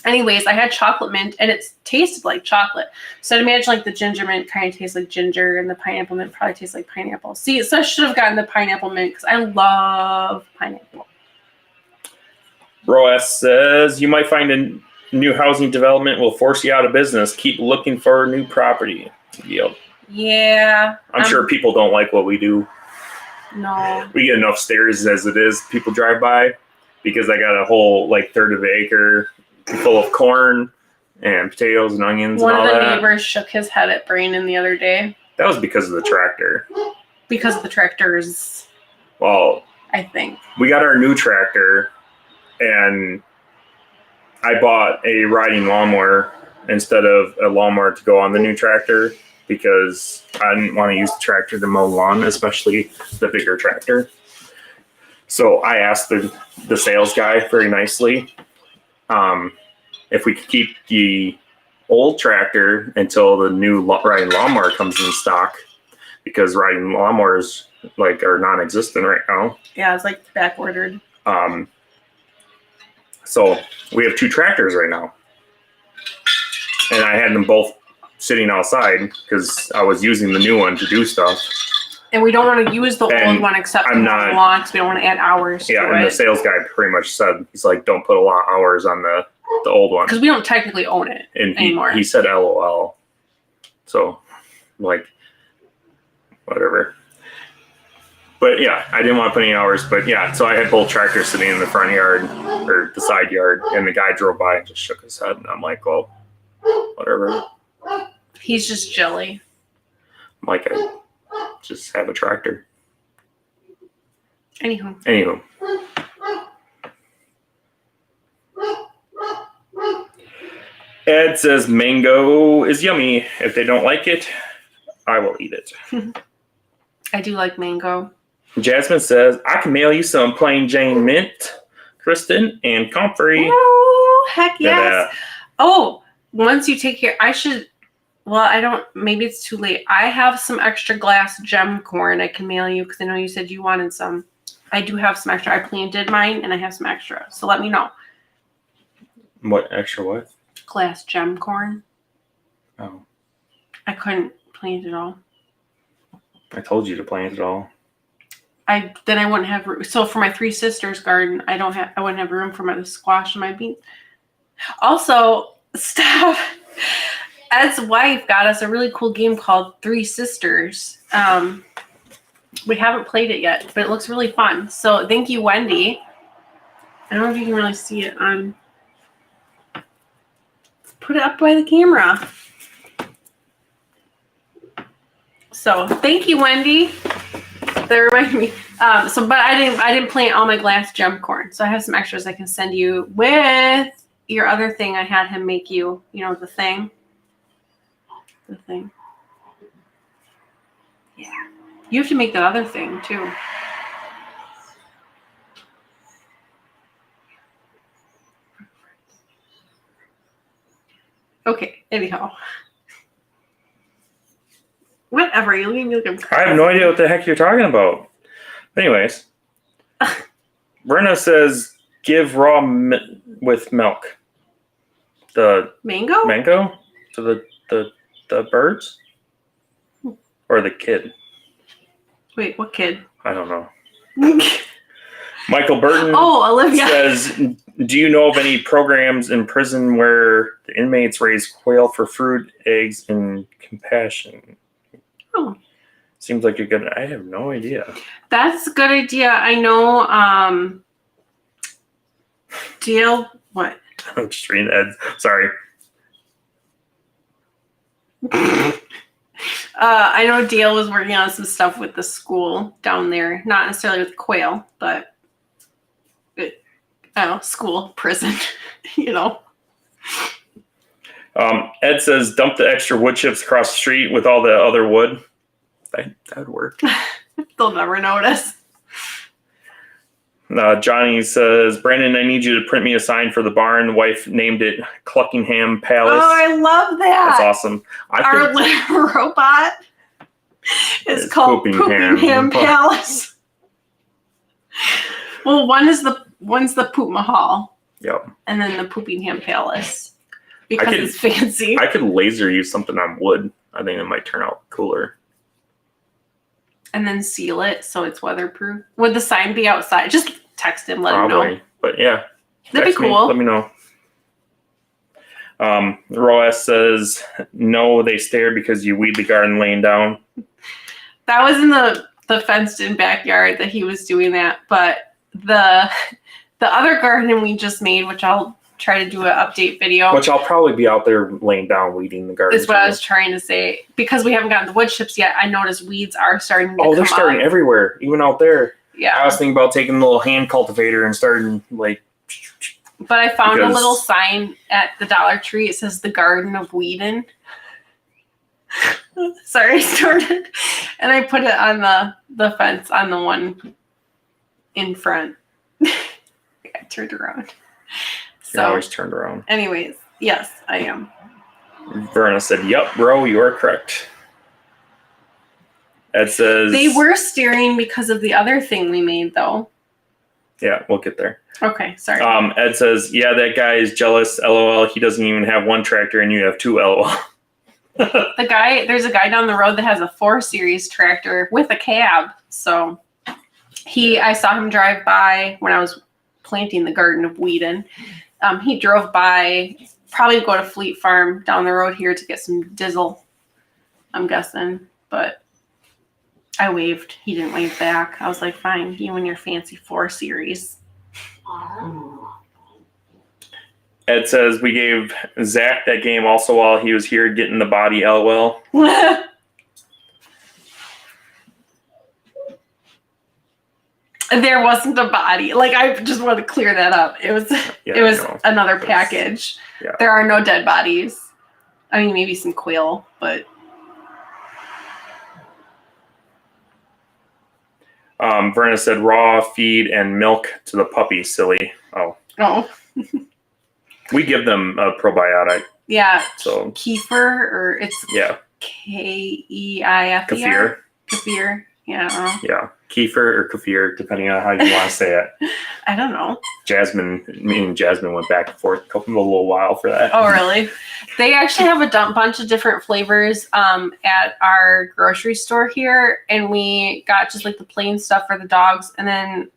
Anyways, I had chocolate mint, and it tasted like chocolate. So I'd imagine the ginger mint kind of tastes like ginger, and the pineapple mint probably tastes like pineapple. See, so I should have gotten the pineapple mint because I love pineapple. Roas says, you might find a new housing development will force you out of business. Keep looking for new property. Yep. Yeah. I'm sure people don't like what we do. No. We get enough stairs as it is. People drive by because I got a whole like third of an acre full of corn and potatoes and onions One and all of the that. neighbors shook his head at Brandon the other day. That was because of the tractor. Because of the tractors, Well, I think. we got our new tractor, and I bought a riding lawnmower instead of a lawnmower to go on the new tractor because I didn't want to use the tractor to mow lawn, especially the bigger tractor. So I asked the sales guy very nicely if we could keep the old tractor until the new riding lawnmower comes in stock, because riding lawnmowers like are non-existent right now. Yeah, it's like back ordered. So we have 2 tractors right now, and I had them both sitting outside because I was using the new one to do stuff. And we don't want to use the old one except for the lawn because we don't want to add hours to it. Yeah, and the sales guy pretty much said, he's like, don't put a lot of hours on the old one. Because we don't technically own it anymore. He said LOL. So, like, whatever. But yeah, I didn't want to put any hours. But yeah, so I had both tractors sitting in the front yard or the side yard, and the guy drove by and just shook his head. And I'm like, well, whatever. He's just jelly. I'm like, I just have a tractor. Anywho. Ed says mango is yummy. If they don't like it, I will eat it. I do like mango. Jasmine says, I can mail you some plain Jane mint, Kristin, and comfrey. Oh, heck yes. Oh, once you take care, maybe it's too late. I have some extra glass gem corn I can mail you because I know you said you wanted some. I do have some extra. I planted mine and I have some extra. So let me know. What extra what? Glass gem corn. Oh. I couldn't plant it all. I told you to plant it all. I wouldn't have room. So for my 3 sisters garden, I wouldn't have room for my squash and my beans. Also, Ed's wife got us a really cool game called 3 Sisters. We haven't played it yet, but it looks really fun. So thank you, Wendy. I don't know if you can really see it on. Put it up by the camera. So thank you, Wendy. That reminded me. But I didn't plant all my glass gem corn, so I have some extras I can send you with your other thing. I had him make you. You know the thing. The thing. Yeah. You have to make that other thing too. Okay. Anyhow. Whatever. You leave me looking crazy. I have no idea what the heck you're talking about. Anyways, Brenna says give raw with milk. The mango to the birds or the kid. Wait, what kid? I don't know. Michael Burton Olivia says, do you know of any programs in prison where the inmates raise quail for food, eggs, and compassion? Oh. Seems like you're good. I have no idea. That's a good idea. I know Dale, what? I'm just reading Ed. Sorry. I know Dale was working on some stuff with the school down there. Not necessarily with Quail, but school, prison, you know. Ed says dump the extra wood chips across the street with all the other wood. That would work. They'll never notice. Johnny says, Brandon, I need you to print me a sign for the barn. The wife named it Cluckingham Palace. Oh, I love that. That's awesome. Our little robot is called Poopingham Palace. Well, one's the Poop Mahal. Yep. And then the Poopingham Palace. Because it's fancy. I could laser use something on wood. I think it might turn out cooler. And then seal it so it's weatherproof. Would the sign be outside? Just text him, let him know. But yeah. That'd be cool. Let me know. Roas says, no, they stare because you weed the garden laying down. That was in the the fenced-in backyard that he was doing that. But the other garden we just made, which I'll try to do an update video. Which I'll probably be out there laying down, weeding the garden. Is what I was trying to say. Because we haven't gotten the wood chips yet, I noticed weeds are starting to come up. They're starting everywhere, even out there. Yeah. I was thinking about taking a little hand cultivator and starting like. But I found a little sign at the Dollar Tree. It says the Garden of Weedon. Sorry, I started. And I put it on the fence on the one in front. I turned around. So You're always turned around. Anyways, yes, I am. Verna said, "Yep, bro, you are correct." Ed says they were steering because of the other thing we made, though. Yeah, we'll get there. Okay, sorry. Ed says, "Yeah, that guy is jealous. LOL. He doesn't even have one tractor, and you have two. LOL." There's a guy down the road that has a 4 Series tractor with a cab. So I saw him drive by when I was planting the Garden of Weedon. He drove by, probably go to Fleet Farm down the road here to get some diesel, I'm guessing. But I waved. He didn't wave back. I was like, fine, you and your fancy 4 Series. Ed says, "We gave Zach that game also while he was here getting the body. LOL." There wasn't a body. Like, I just wanted to clear that up. It was another package. Yeah. There are no dead bodies. I mean, maybe some quail, but Verna said, "Raw feed and milk to the puppy. Silly." Oh. We give them a probiotic. Yeah. So kefir, or it's Keifir. Kefir. Yeah. Yeah. Kefir or kefir, depending on how you want to say it. I don't know. Me and Jasmine went back and forth a little while for that. Oh, really? They actually have a bunch of different flavors at our grocery store here, and we got just like the plain stuff for the dogs, and then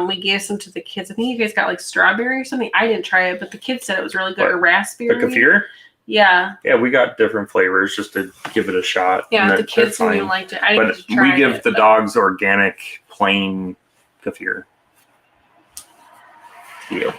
we gave some to the kids. I think you guys got like strawberry or something. I didn't try it, but the kids said it was really good. Or raspberry. The kefir? Yeah. Yeah, we got different flavors just to give it a shot. Yeah, the kids really liked it. I didn't but try we give the dogs organic, plain kefir. Yeah.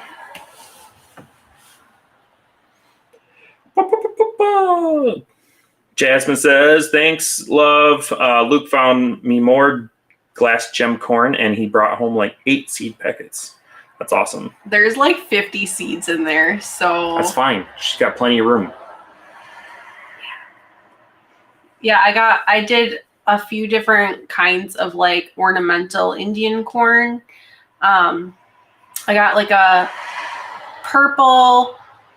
Jasmine says, "Thanks, love. Luke found me more glass gem corn, and he brought home like 8 seed packets. That's awesome. There's like 50 seeds in there, so that's fine. She's got plenty of room." Yeah, I did a few different kinds of like ornamental Indian corn. I got like a purple,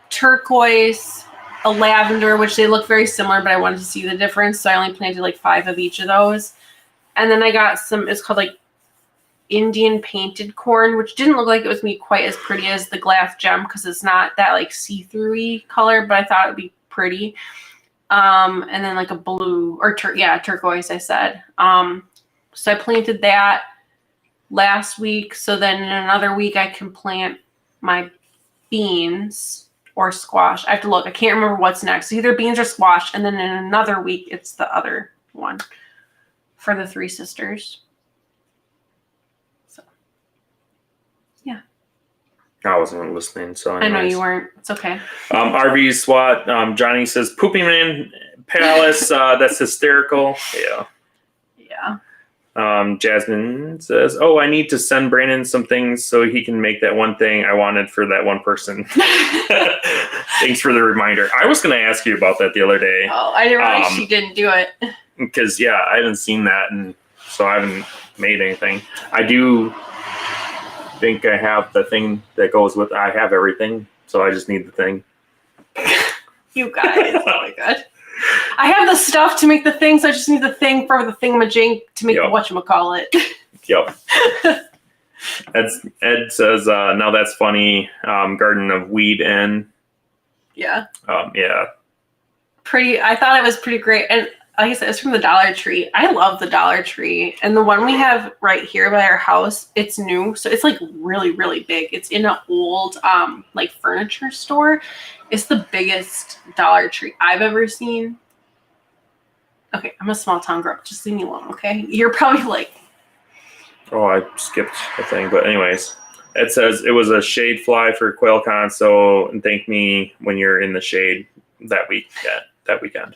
turquoise, a lavender, which they look very similar, but I wanted to see the difference, so I only planted like 5 of each of those. And then I got it's called like Indian painted corn, which didn't look like it was going to be quite as pretty as the glass gem because it's not that like see-through-y color, but I thought it would be pretty. And then like a blue or turquoise, I said. So I planted that last week. So then in another week I can plant my beans or squash. I have to look. I can't remember what's next. So either beans or squash. And then in another week, it's the other one for the 3 sisters. So, yeah. I wasn't listening, so anyways. I know you weren't. It's okay. RV SWAT. Johnny says, "Pooping Man Palace. That's hysterical." Yeah. Yeah. Jasmine says, "Oh, I need to send Brandon some things so he can make that one thing I wanted for that one person." Thanks for the reminder. I was going to ask you about that the other day. Oh, I didn't realize she didn't do it. Because, I haven't seen that, and so I haven't made anything. I do think I have the thing that goes with I have everything, so I just need the thing. You guys. Oh, my God. I have the stuff to make the thing, so I just need the thing for the thingamajig to make whatchamacallit. Yep. Ed says, "Now that's funny. Garden of Weedon." Yeah. Yeah. I thought it was pretty great. And like I said, it's from the Dollar Tree. I love the Dollar Tree. And the one we have right here by our house, it's new. So it's like really, really big. It's in an old like furniture store. It's the biggest Dollar Tree I've ever seen. Okay, I'm a small town girl. Just leave me alone, okay? You're probably like, Oh, I skipped a thing, but anyways, it says it was a shade fly for QuailCon. So thank me when you're in the shade that week. Yeah, that weekend.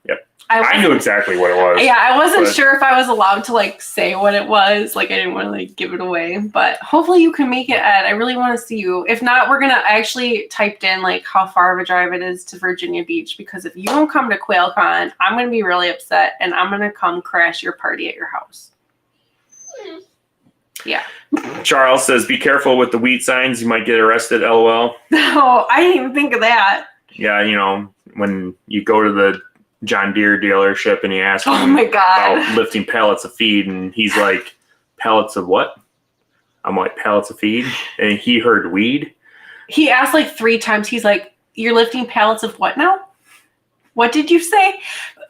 Yep, I knew exactly what it was. Yeah, I wasn't sure if I was allowed to like say what it was. Like I didn't want to like give it away, but hopefully you can make it, Ed. I really want to see you. If not, we're gonna actually typed in like how far of a drive it is to Virginia Beach, because if you don't come to QuailCon, I'm gonna be really upset and I'm gonna come crash your party at your house. Yeah. Charles says, "Be careful with the wheat signs. You might get arrested." LOL. No, I didn't even think of that. Yeah, you know, when you go to the John Deere dealership and you ask him Oh my God. about lifting pallets of feed, and he's like, "Pallets of what?" I'm like, "Pallets of feed," and he heard weed. He asked like 3 times. He's like, "You're lifting pallets of what now? What did you say?"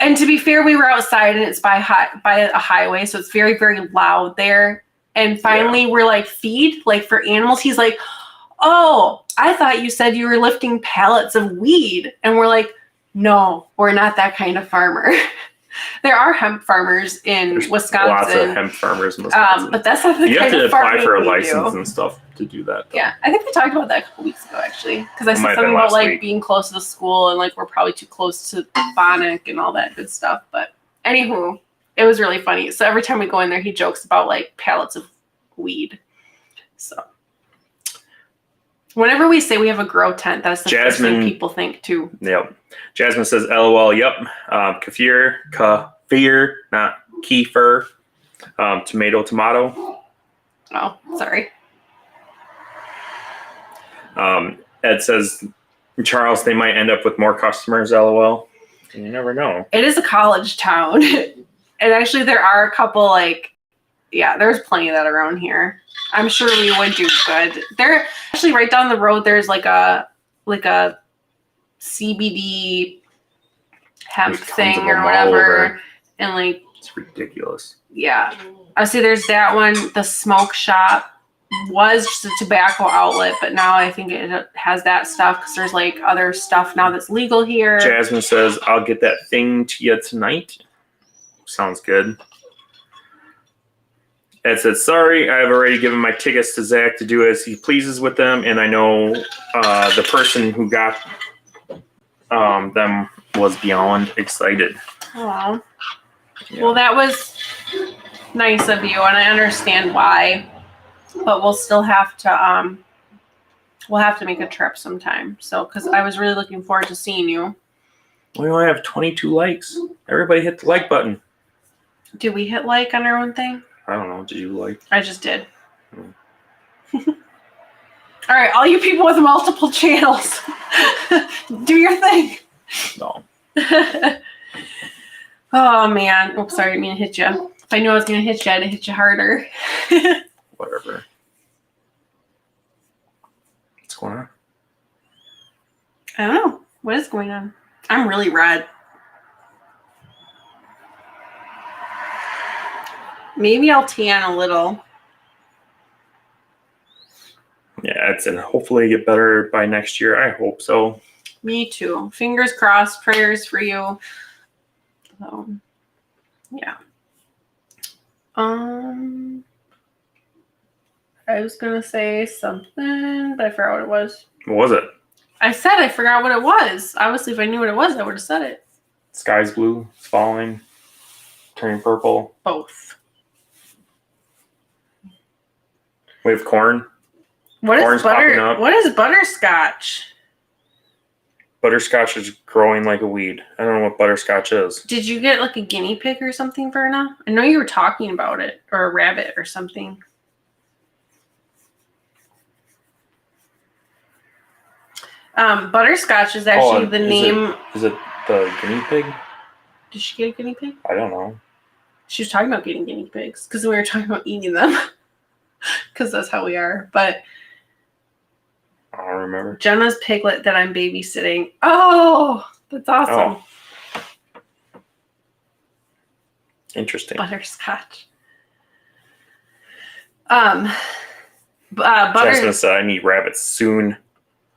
And to be fair, we were outside and it's by a highway, so it's very, very loud there. And finally, we're like, "Feed, like for animals." He's like, "Oh, I thought you said you were lifting pallets of weed." And we're like, "No, we're not that kind of farmer." There are hemp farmers in Wisconsin. Lots of hemp farmers in Wisconsin. But that's not the you kind have to of farming apply for a we license do. and stuff to do that. Though. Yeah, I think we talked about that a couple weeks ago, actually, because I It said might have something been about last like week. being close to the school and like we're probably too close to Bonic and all that good stuff. But anywho, it was really funny. So every time we go in there, he jokes about like pallets of weed. So whenever we say we have a grow tent, that's the first thing people think too. Yep. Jasmine says, "LOL." Yep. Kefir, not kefir. Tomato. Oh, sorry. Ed says, "Charles, they might end up with more customers." LOL. You never know. It is a college town. And actually there are a couple like, yeah, there's plenty of that around here. I'm sure we would do good. There actually right down the road there's like a CBD hemp There's tons thing of or them all whatever. over. And like, It's ridiculous. yeah. I see there's that one. The smoke shop was just a tobacco outlet, but now I think it has that stuff because there's like other stuff now that's legal here. Jasmine says, "I'll get that thing to you tonight." Sounds good. Ed said, "Sorry, I've already given my tickets to Zach to do as he pleases with them, and I know the person who got them was beyond excited." Aw. Yeah. Well, that was nice of you, and I understand why. But we'll still have to we'll have to make a trip sometime. So, because I was really looking forward to seeing you. We only have 22 likes. Everybody hit the like button. Did we hit like on our own thing? I don't know. Did you like? I just did. All right, all you people with multiple channels, do your thing. No. Oh man! Oops, sorry, I didn't mean to hit you. If I knew I was gonna hit you, I'd hit you harder. Whatever. What's going on? I don't know. What is going on? I'm really red. Maybe I'll tan a little. Yeah, it's and hopefully get better by next year. I hope so. Me too. Fingers crossed. Prayers for you. Yeah. I was gonna say something, but I forgot what it was. What was it? I said I forgot what it was. Obviously, if I knew what it was, I would have said it. Sky's blue. It's falling. Turning purple. Both. We have corn. What Corn's is butter? popping up. What is butterscotch? Butterscotch is growing like a weed. I don't know what butterscotch is. Did you get like a guinea pig or something, Verna? I know you were talking about it, or a rabbit or something. Butterscotch is actually the name. Is it the guinea pig? Did she get a guinea pig? I don't know. She was talking about getting guinea pigs because we were talking about eating them because that's how we are. But I don't remember. Jenna's piglet that I'm babysitting. Oh, that's awesome. Oh. Interesting. Butterscotch. Jasmine said, "I need rabbits soon."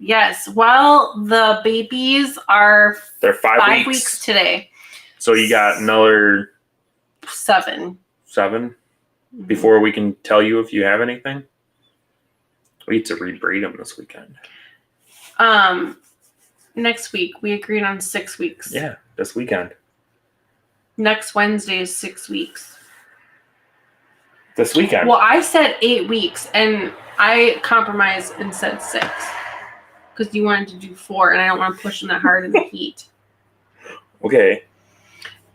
Yes. Well, the babies are They're 5 weeks today. So you got another 7. 7? before we can tell you if you have anything? We need to rebreed them this weekend. Next week. We agreed on 6 weeks. Yeah, this weekend. Next Wednesday is 6 weeks. This weekend. Well, I said 8 weeks, and I compromised and said 6. Because you wanted to do 4, and I don't want to push them that hard in the heat. Okay.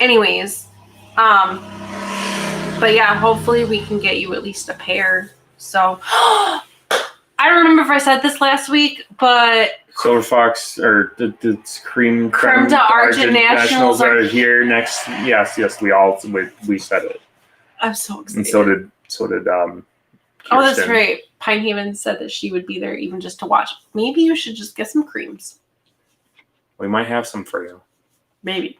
Anyways, but yeah, hopefully we can get you at least a pair. So, I don't remember if I said this last week, but Silver Fox or the Creme d'Argent Nationals are here next. Yes, we said it. I'm so excited. And so did Oh, that's Kirsten. right. Pine Haven said that she would be there even just to watch. Maybe you should just get some creams. We might have some for you. Maybe.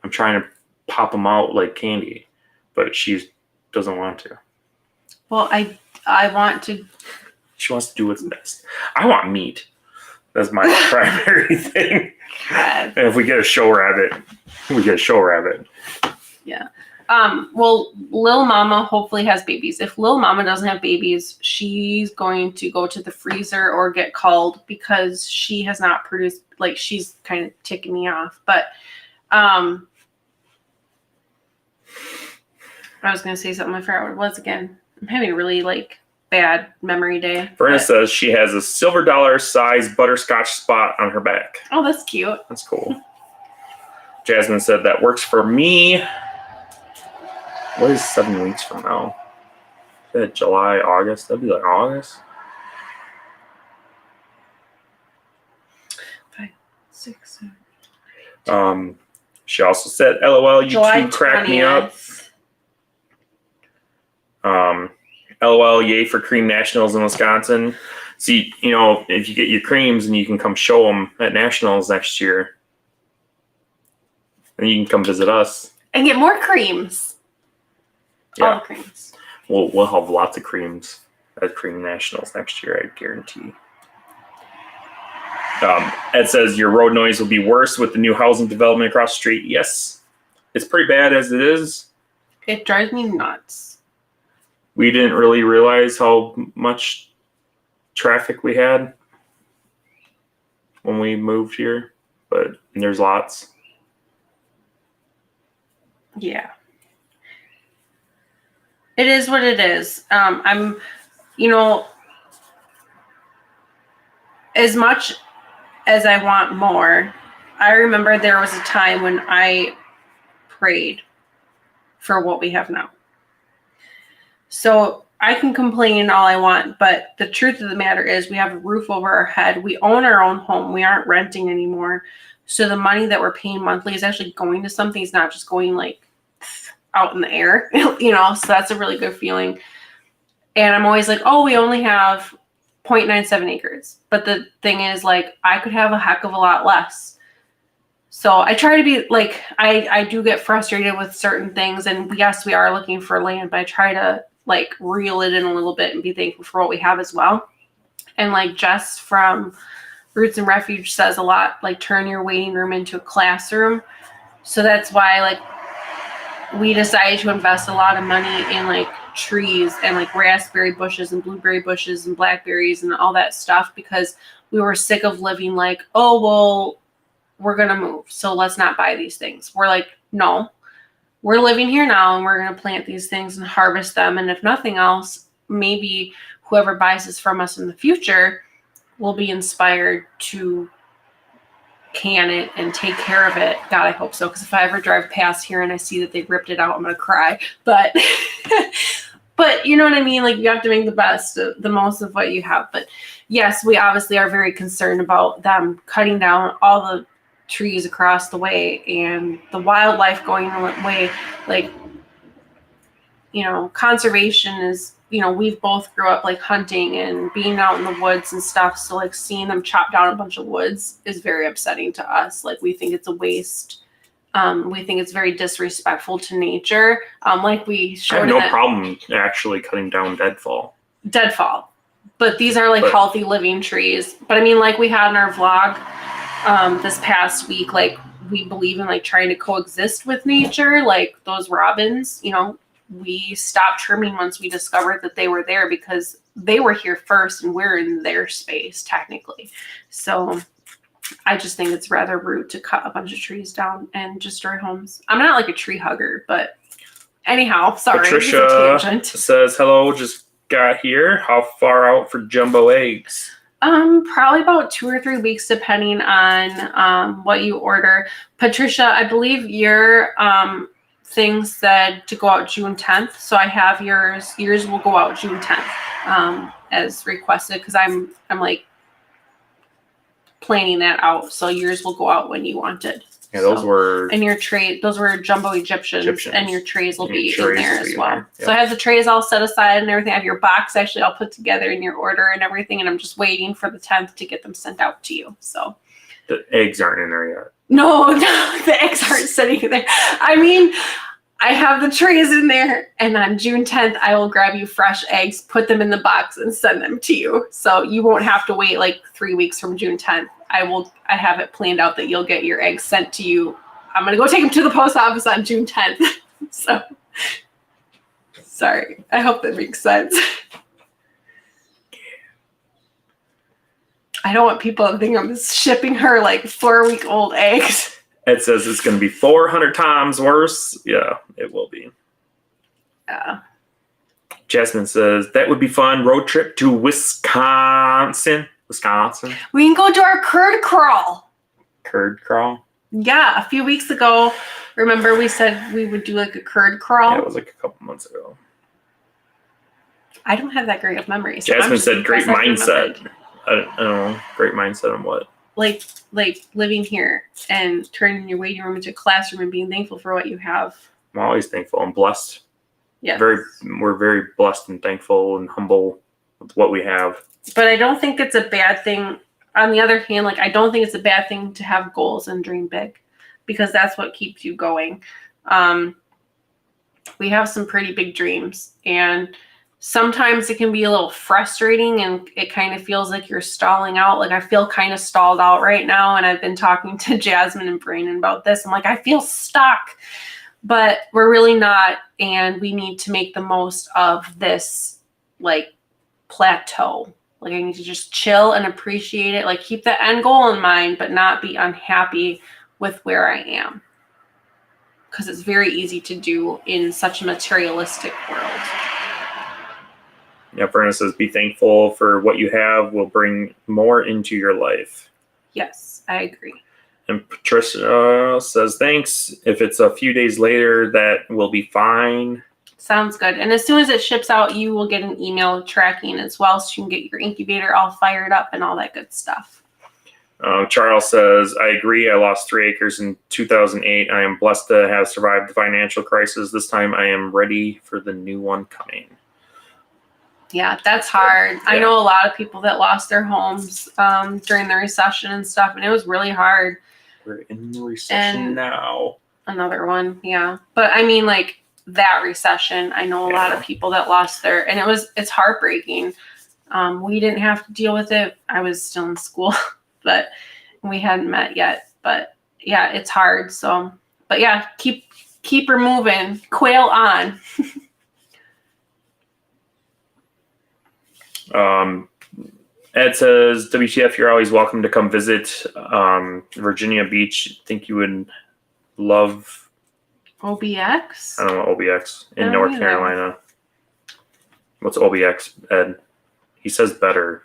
I'm trying to pop them out like candy, but she doesn't want to. Well, I want to. She wants to do what's best. I want meat. That's my primary thing. And if we get a show rabbit, we get a show rabbit. Yeah. Well, Lil Mama hopefully has babies. If Lil Mama doesn't have babies, she's going to go to the freezer or get called because she has not produced, like, she's kind of ticking me off. But, I was going to say something. I forgot what it was again. I'm having a really, bad memory day. Brenna says she has a silver dollar size butterscotch spot on her back. Oh, that's cute. That's cool. Jasmine said that works for me. What is 7 weeks from now? Is that July, August? That'd be like August. 5, 6, 7. She also said, LOL, you July two crack me 20th. up. LOL, yay for Cream Nationals in Wisconsin. See, if you get your creams and you can come show them at Nationals next year, then you can come visit us. And get more creams. Yeah. All the creams. We'll have lots of creams at Cream Nationals next year, I guarantee. Ed says your road noise will be worse with the new housing development across the street. Yes, it's pretty bad as it is. It drives me nuts. We didn't really realize how much traffic we had when we moved here, but there's lots. Yeah. It is what it is. I'm, as much as I want more, I remember there was a time when I prayed for what we have now. So I can complain all I want, but the truth of the matter is we have a roof over our head. We own our own home. We aren't renting anymore. So the money that we're paying monthly is actually going to something. It's not just going out in the air, so that's a really good feeling. And I'm always like, oh, we only have 0.97 acres. But the thing is, I could have a heck of a lot less. So I try to be I do get frustrated with certain things. And yes, we are looking for land, but I try to reel it in a little bit and be thankful for what we have as well. And Jess from Roots and Refuge says a lot, turn your waiting room into a classroom. So that's why we decided to invest a lot of money in trees and raspberry bushes and blueberry bushes and blackberries and all that stuff, because we were sick of living oh, well, we're going to move, so let's not buy these things. We're no, we're living here now and we're going to plant these things and harvest them. And if nothing else, maybe whoever buys this from us in the future will be inspired to can it and take care of it. God, I hope so. Because if I ever drive past here and I see that they ripped it out, I'm going to cry. But, but you know what I mean? You have to make the most of what you have. But yes, we obviously are very concerned about them cutting down all the trees across the way and the wildlife going away. Conservation is, we've both grew up hunting and being out in the woods and stuff. So seeing them chop down a bunch of woods is very upsetting to us. We think it's a waste. We think it's very disrespectful to nature. We showed I have no problem actually cutting down deadfall. But these are healthy living trees. But I mean, we had in our vlog this past week, we believe in trying to coexist with nature, those robins, we stopped trimming once we discovered that they were there because they were here first and we're in their space technically. So I just think it's rather rude to cut a bunch of trees down and destroy homes. I'm not like a tree hugger, but anyhow, sorry. Patricia says, hello, just got here. How far out for jumbo eggs? Probably about 2 or 3 weeks, depending on what you order. Patricia, I believe your thing said to go out June 10th, so I have yours. Yours will go out June 10th, as requested, because I'm like planning that out. So yours will go out when you want it. Yeah, those were. And your tray, those were jumbo Egyptians, and your trays will be in there as well. Yep. So I have the trays all set aside and everything. I have your box actually all put together in your order and everything, and I'm just waiting for the 10th to get them sent out to you. So the eggs aren't in there yet. No, the eggs aren't sitting there. I mean, I have the trays in there, and on June 10th, I will grab you fresh eggs, put them in the box, and send them to you. So you won't have to wait like 3 weeks from June 10th. I have it planned out that you'll get your eggs sent to you. I'm going to go take them to the post office on June 10th. So, sorry. I hope that makes sense. I don't want people to think I'm shipping her like 4-week-old eggs. It says it's going to be 400 times worse. Yeah, it will be. Yeah. Jasmine says, that would be fun. Road trip to Wisconsin. We can go do our curd crawl. Curd crawl? Yeah, a few weeks ago, remember we said we would do like a curd crawl? Yeah, it was like a couple months ago. I don't have that great of memory. So Jasmine said great mindset. I don't know. Great mindset on what? Like living here and turning your waiting room into a classroom and being thankful for what you have. I'm always thankful. I'm blessed. Yeah. We're very blessed and thankful and humble with what we have. But I don't think it's a bad thing. On the other hand, like I don't think it's a bad thing to have goals and dream big, because that's what keeps you going. We have some pretty big dreams, and sometimes it can be a little frustrating and it kind of feels like you're stalling out. Like I feel kind of stalled out right now, and I've been talking to Jasmine and Brandon about this. I'm like, I feel stuck, but we're really not, and we need to make the most of this like plateau. Like I need to just chill and appreciate it. Like keep the end goal in mind, but not be unhappy with where I am. Because it's very easy to do in such a materialistic world. Yeah, Verna says, be thankful for what you have will bring more into your life. Yes, I agree. And Patricia says, thanks. If it's a few days later, that will be fine. Sounds good. And as soon as it ships out, you will get an email tracking as well, so you can get your incubator all fired up and all that good stuff. Charles says, I agree. I lost 3 acres in 2008. I am blessed to have survived the financial crisis. This time I am ready for the new one coming. Yeah, that's hard. Yeah. I know a lot of people that lost their homes during the recession and stuff, and it was really hard. We're in the recession now. Another one, yeah. But I mean, like, that recession, I know a lot of people that lost their, and it's heartbreaking. We didn't have to deal with it. I was still in school, but we hadn't met yet. But yeah, it's hard. So, but yeah, keep her moving. Quail on. Ed says, WTF, you're always welcome to come visit Virginia Beach. I think you would love OBX? I don't know, OBX in North Carolina. What's OBX, Ed? He says better.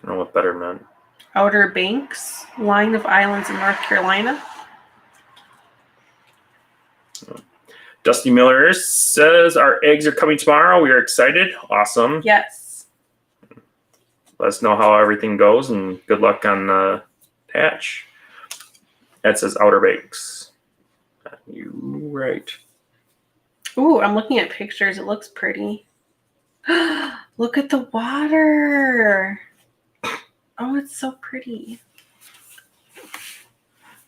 I don't know what better meant. Outer Banks, line of islands in North Carolina. Dusty Miller says, our eggs are coming tomorrow. We are excited. Awesome. Yes. Let us know how everything goes, and good luck on the hatch. Ed says Outer Banks. You right. Ooh, I'm looking at pictures. It looks pretty. Look at the water. Oh, it's so pretty.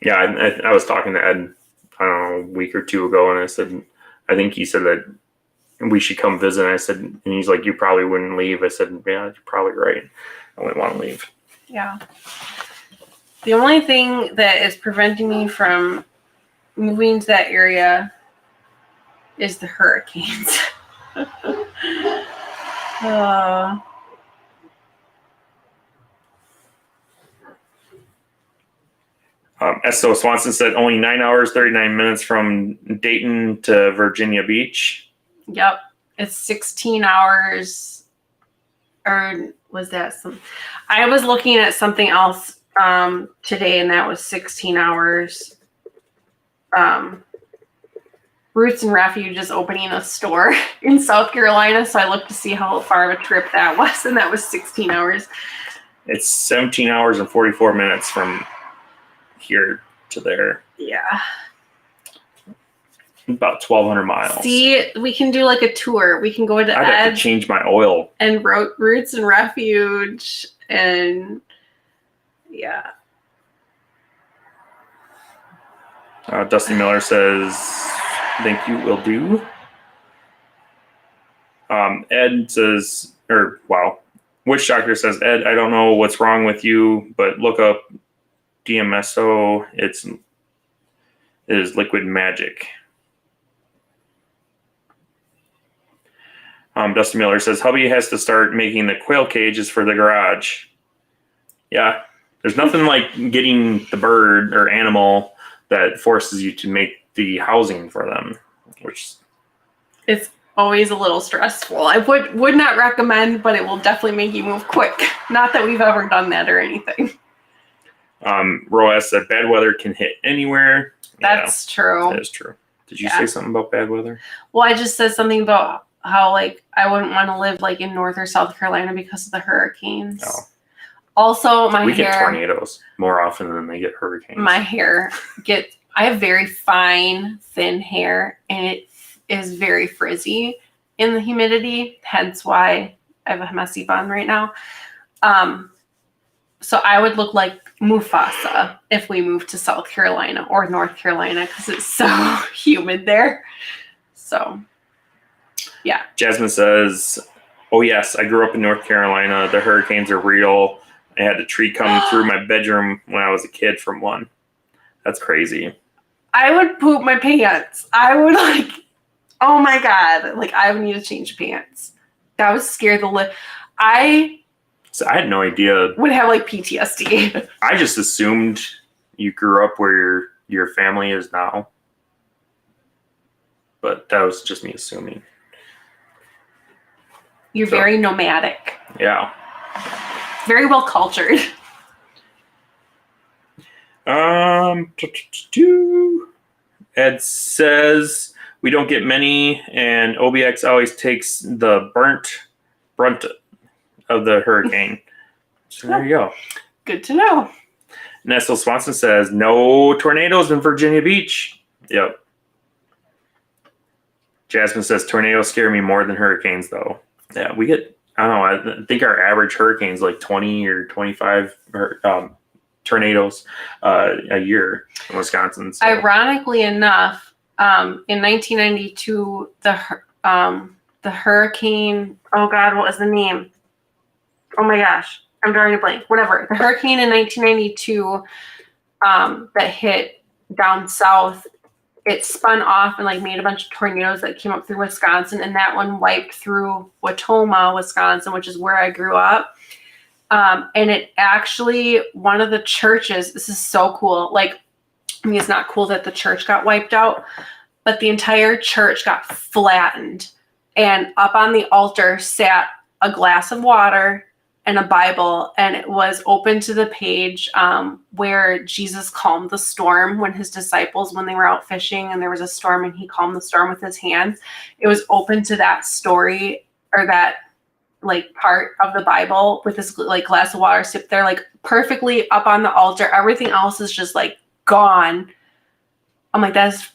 Yeah, I was talking to Ed, I don't know, a week or two ago, and I said, I think he said that we should come visit. And I said, and he's like, you probably wouldn't leave. I said, yeah, you're probably right. I wouldn't want to leave. Yeah. The only thing that is preventing me from moving to that area is the hurricanes. Esto Swanson said only 9 hours, 39 minutes from Dayton to Virginia Beach. Yep. It's 16 hours. Or was that some? I was looking at something else today, and that was 16 hours. Roots and Refuge is opening a store in South Carolina, so I looked to see how far of a trip that was, and that was 16 hours. It's 17 hours and 44 minutes from here to there. Yeah. About 1,200 miles. See, we can do like a tour. We can go to I'd have to change my oil. And Roots and Refuge, and yeah. Dusty Miller says, "Thank you, will do." Ed says, Witch Doctor says, "Ed, I don't know what's wrong with you, but look up DMSO. It is liquid magic." Dusty Miller says, "Hubby has to start making the quail cages for the garage." Yeah, there's nothing like getting the bird or animal that forces you to make the housing for them, which it's always a little stressful. I would not recommend, but it will definitely make you move quick. Not that we've ever done that or anything. Roas said bad weather can hit anywhere. That's true. That is true. Did you say something about bad weather? Well, I just said something about how like I wouldn't want to live like in North or South Carolina because of the hurricanes. Oh. Also, we get tornadoes more often than they get hurricanes. My hair I have very fine, thin hair, and it is very frizzy in the humidity, hence why I have a messy bun right now. So I would look like Mufasa if we moved to South Carolina or North Carolina because it's so humid there. So, yeah. Jasmine says, "Oh yes, I grew up in North Carolina. The hurricanes are real. I had a tree come through my bedroom when I was a kid from one." That's crazy. I would poop my pants. I would oh my God. Like I would need to change pants. That was scared So I had no idea. Would have like PTSD. I just assumed you grew up where your family is now. But that was just me assuming. You're very nomadic. Yeah. Very well cultured. Ed says we don't get many, and OBX always takes the brunt of the hurricane. So there you go. Good to know. Nestle Swanson says no tornadoes in Virginia Beach. Yep. Jasmine says tornadoes scare me more than hurricanes, though. Yeah, we get. I don't know. I think our average hurricane is like 20 or 25 tornadoes a year in Wisconsin. So. Ironically enough, in 1992, the hurricane. Oh God, what was the name? Oh my gosh, I'm drawing a blank. Whatever. The hurricane in 1992 that hit down south. It spun off and like made a bunch of tornadoes that came up through Wisconsin, and that one wiped through Watoma, Wisconsin, which is where I grew up. And it actually, one of the churches, this is so cool. Like, I mean, it's not cool that the church got wiped out, but the entire church got flattened. And up on the altar sat a glass of water and a Bible, and it was open to the page where Jesus calmed the storm when his disciples, when they were out fishing and there was a storm and he calmed the storm with his hands. It was open to that story or that like part of the Bible with this like glass of water sipped there, like perfectly up on the altar. Everything else is just like gone. I'm like, that's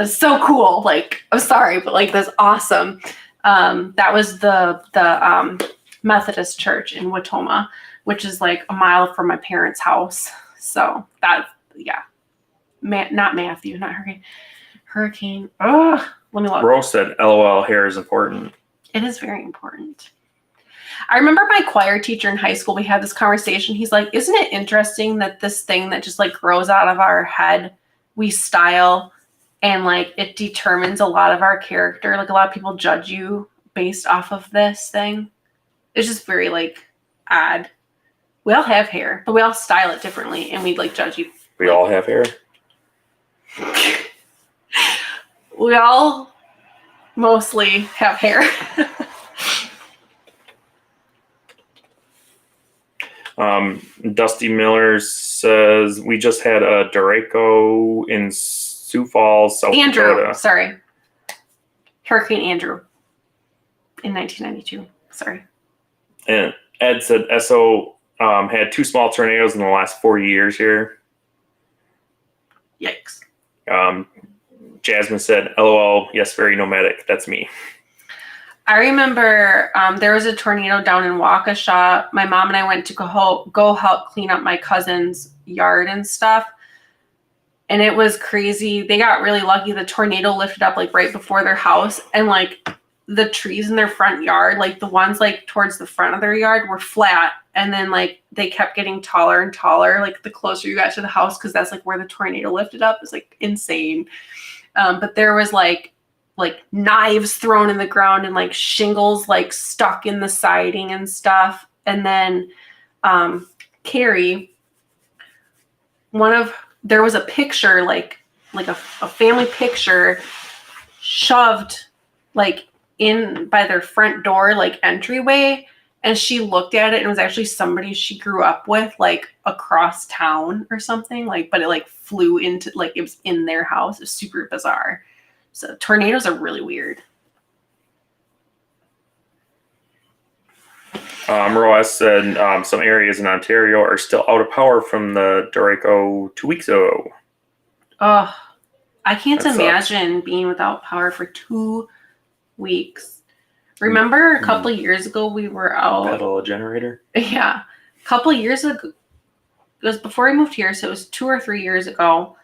so cool. Like, I'm sorry, but like that's awesome. That was the Methodist church in Watoma, which is like a mile from my parents' house. So that, yeah, not Matthew, not hurricane. Oh, let me look. Rose said, "LOL, hair is important." It is very important. I remember my choir teacher in high school, we had this conversation. He's like, isn't it interesting that this thing that just like grows out of our head, we style And like it determines a lot of our character. Like a lot of people judge you based off of this thing. It's just very like odd. We all have hair, but we all style it differently, and we like judge you. We all have hair. We all mostly have hair. Dusty Miller says we just had a derecho in Sioux Falls, South Dakota. Sorry. Hurricane Andrew in 1992. Sorry. And Ed said SO had 2 small tornadoes in the last 4 years here. Yikes. Jasmine said, LOL, yes, very nomadic. That's me. I remember there was a tornado down in Waukesha. My mom and I went to go help clean up my cousin's yard and stuff. And it was crazy. They got really lucky. The tornado lifted up like right before their house. And like the trees in their front yard, like the ones like towards the front of their yard were flat. And then like they kept getting taller and taller, like the closer you got to the house, because that's like where the tornado lifted up. It's like insane. But there was like knives thrown in the ground and like shingles like stuck in the siding and stuff. And then Carrie, there was a picture like a family picture shoved like in by their front door like entryway, and she looked at it and it was actually somebody she grew up with like across town or something, like, but it like flew into like it was in their house. It was super bizarre. So tornadoes are really weird. Roas said some areas in Ontario are still out of power from the derecho 2 weeks ago. Oh, I can't That imagine being without power for 2 weeks. Remember a couple of years ago we were out. Pedal a generator? Yeah. A couple of years ago, it was before we moved here, so it was 2 or 3 years ago.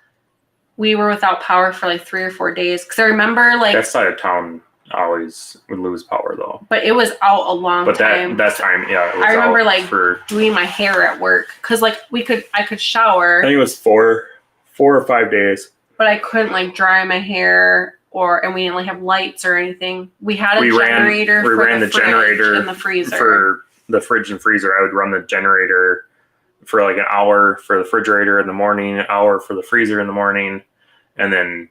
We were without power for like 3 or 4 days. Because I remember like... That side of town always would lose power though. But it was out a long time. But that time, yeah. It was I remember out like doing my hair at work. Because like I could shower. I think it was 4 or 5 days. But I couldn't like dry my hair and we didn't like have lights or anything. We had a generator for the generator and the freezer. For the fridge and freezer, I would run the generator for like an hour for the refrigerator in the morning, an hour for the freezer in the morning, and then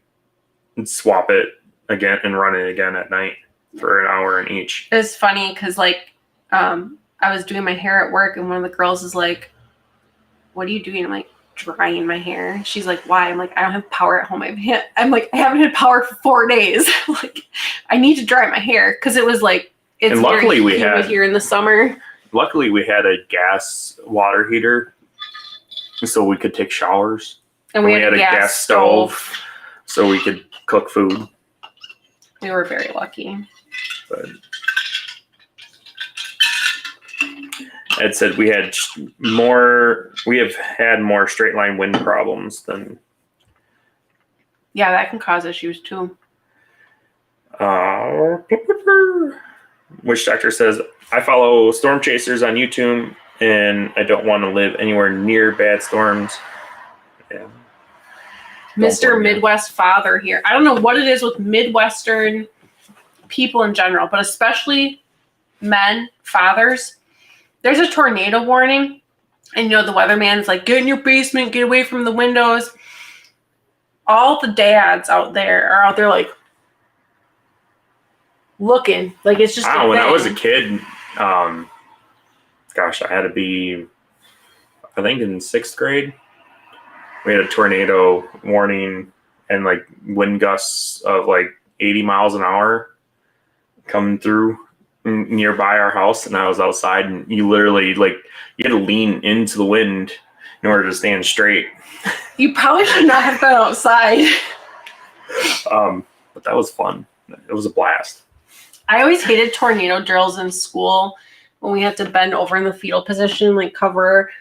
swap it again and run it again at night for an hour in each. It's funny because like I was doing my hair at work and one of the girls is like, "What are you doing?" I'm like, "Drying my hair." She's like, "Why?" I'm like, "I don't have power at home. I'm like, I haven't had power for 4 days. Like, I need to dry my hair because it was like it's and luckily we had here in the summer. Luckily, we had a gas water heater, so we could take showers. And we had a gas stove, so we could cook food. We were very lucky. But Ed said we have had more straight line wind problems than. Yeah, that can cause issues too. Witch Doctor says, I follow storm chasers on YouTube and I don't want to live anywhere near bad storms. Yeah. Mr. Midwest father here. I don't know what it is with Midwestern people in general, but especially men, fathers. There's a tornado warning, and the weatherman's like, get in your basement, get away from the windows. All the dads out there are out there like looking. Like it's just when I was a kid, gosh, I had to be, I think in 6th grade. We had a tornado warning and like wind gusts of like 80 miles an hour coming through nearby our house, and I was outside, and you literally you had to lean into the wind in order to stand straight. You probably should not have been outside. But that was fun. It was a blast. I always hated tornado drills in school when we had to bend over in the fetal position, like cover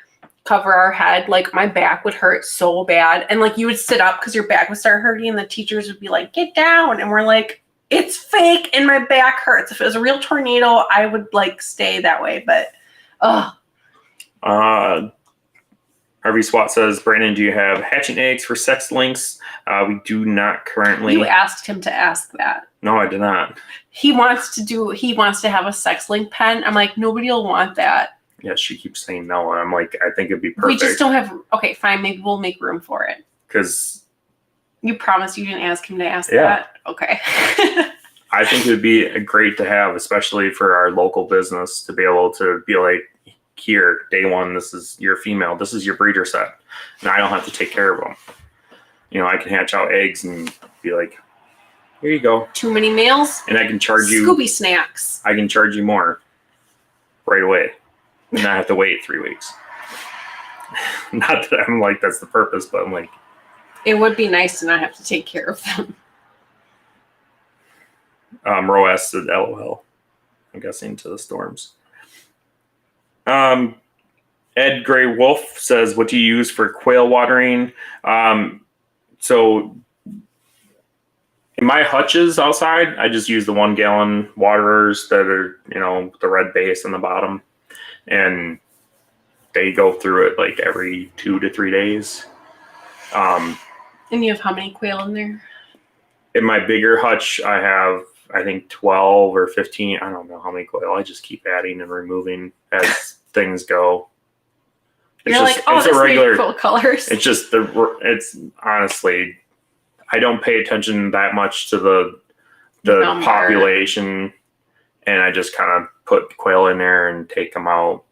our head. Like my back would hurt so bad, and like you would sit up because your back would start hurting, and the teachers would be like, get down, and we're like, it's fake and my back hurts. If it was a real tornado, I would like stay that way, but I RV SWAT says, Brandon, do you have hatching eggs for sex links? We do not currently. You asked him to ask that. No, I did not. He wants to have a sex link pen. I'm like, nobody will want that. Yeah, she keeps saying no. And I'm like, I think it'd be perfect. We just don't have, okay, fine. Maybe we'll make room for it. Because. You promise you didn't ask him to ask that? Okay. I think it would be great to have, especially for our local business, to be able to be like, here, day one, this is your female, this is your breeder set. And I don't have to take care of them. You know, I can hatch out eggs and be like, here you go. Too many males? And I can charge you. Scooby snacks. I can charge you more right away. And not have to wait 3 weeks. Not that I'm like, that's the purpose, but I'm like. It would be nice to not have to take care of them. Roas said LOL. I'm guessing to the storms. Ed Gray Wolf says, what do you use for quail watering? So in my hutches outside, I just use the 1 gallon waterers that are, you know, the red base on the bottom. And they go through it like every 2 to 3 days. And you have how many quail in there? In my bigger hutch, I have, I think, 12 or 15. I don't know how many quail. I just keep adding and removing as things go. You're like, oh, this is cool colors. It's just, it's honestly, I don't pay attention that much to the population. And I just kind of put quail in there and take them out.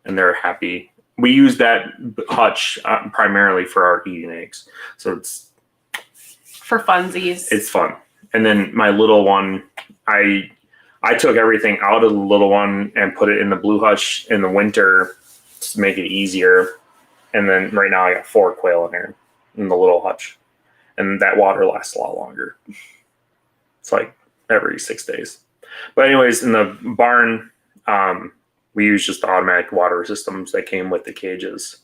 And they're happy. We use that hutch primarily for our eating eggs. So it's for funsies. It's fun. And then my little one, I took everything out of the little one and put it in the blue hutch in the winter to make it easier. And then right now I got 4 quail in there in the little hutch. And that water lasts a lot longer. It's like every 6 days. But anyways, in the barn, we use just the automatic water systems that came with the cages.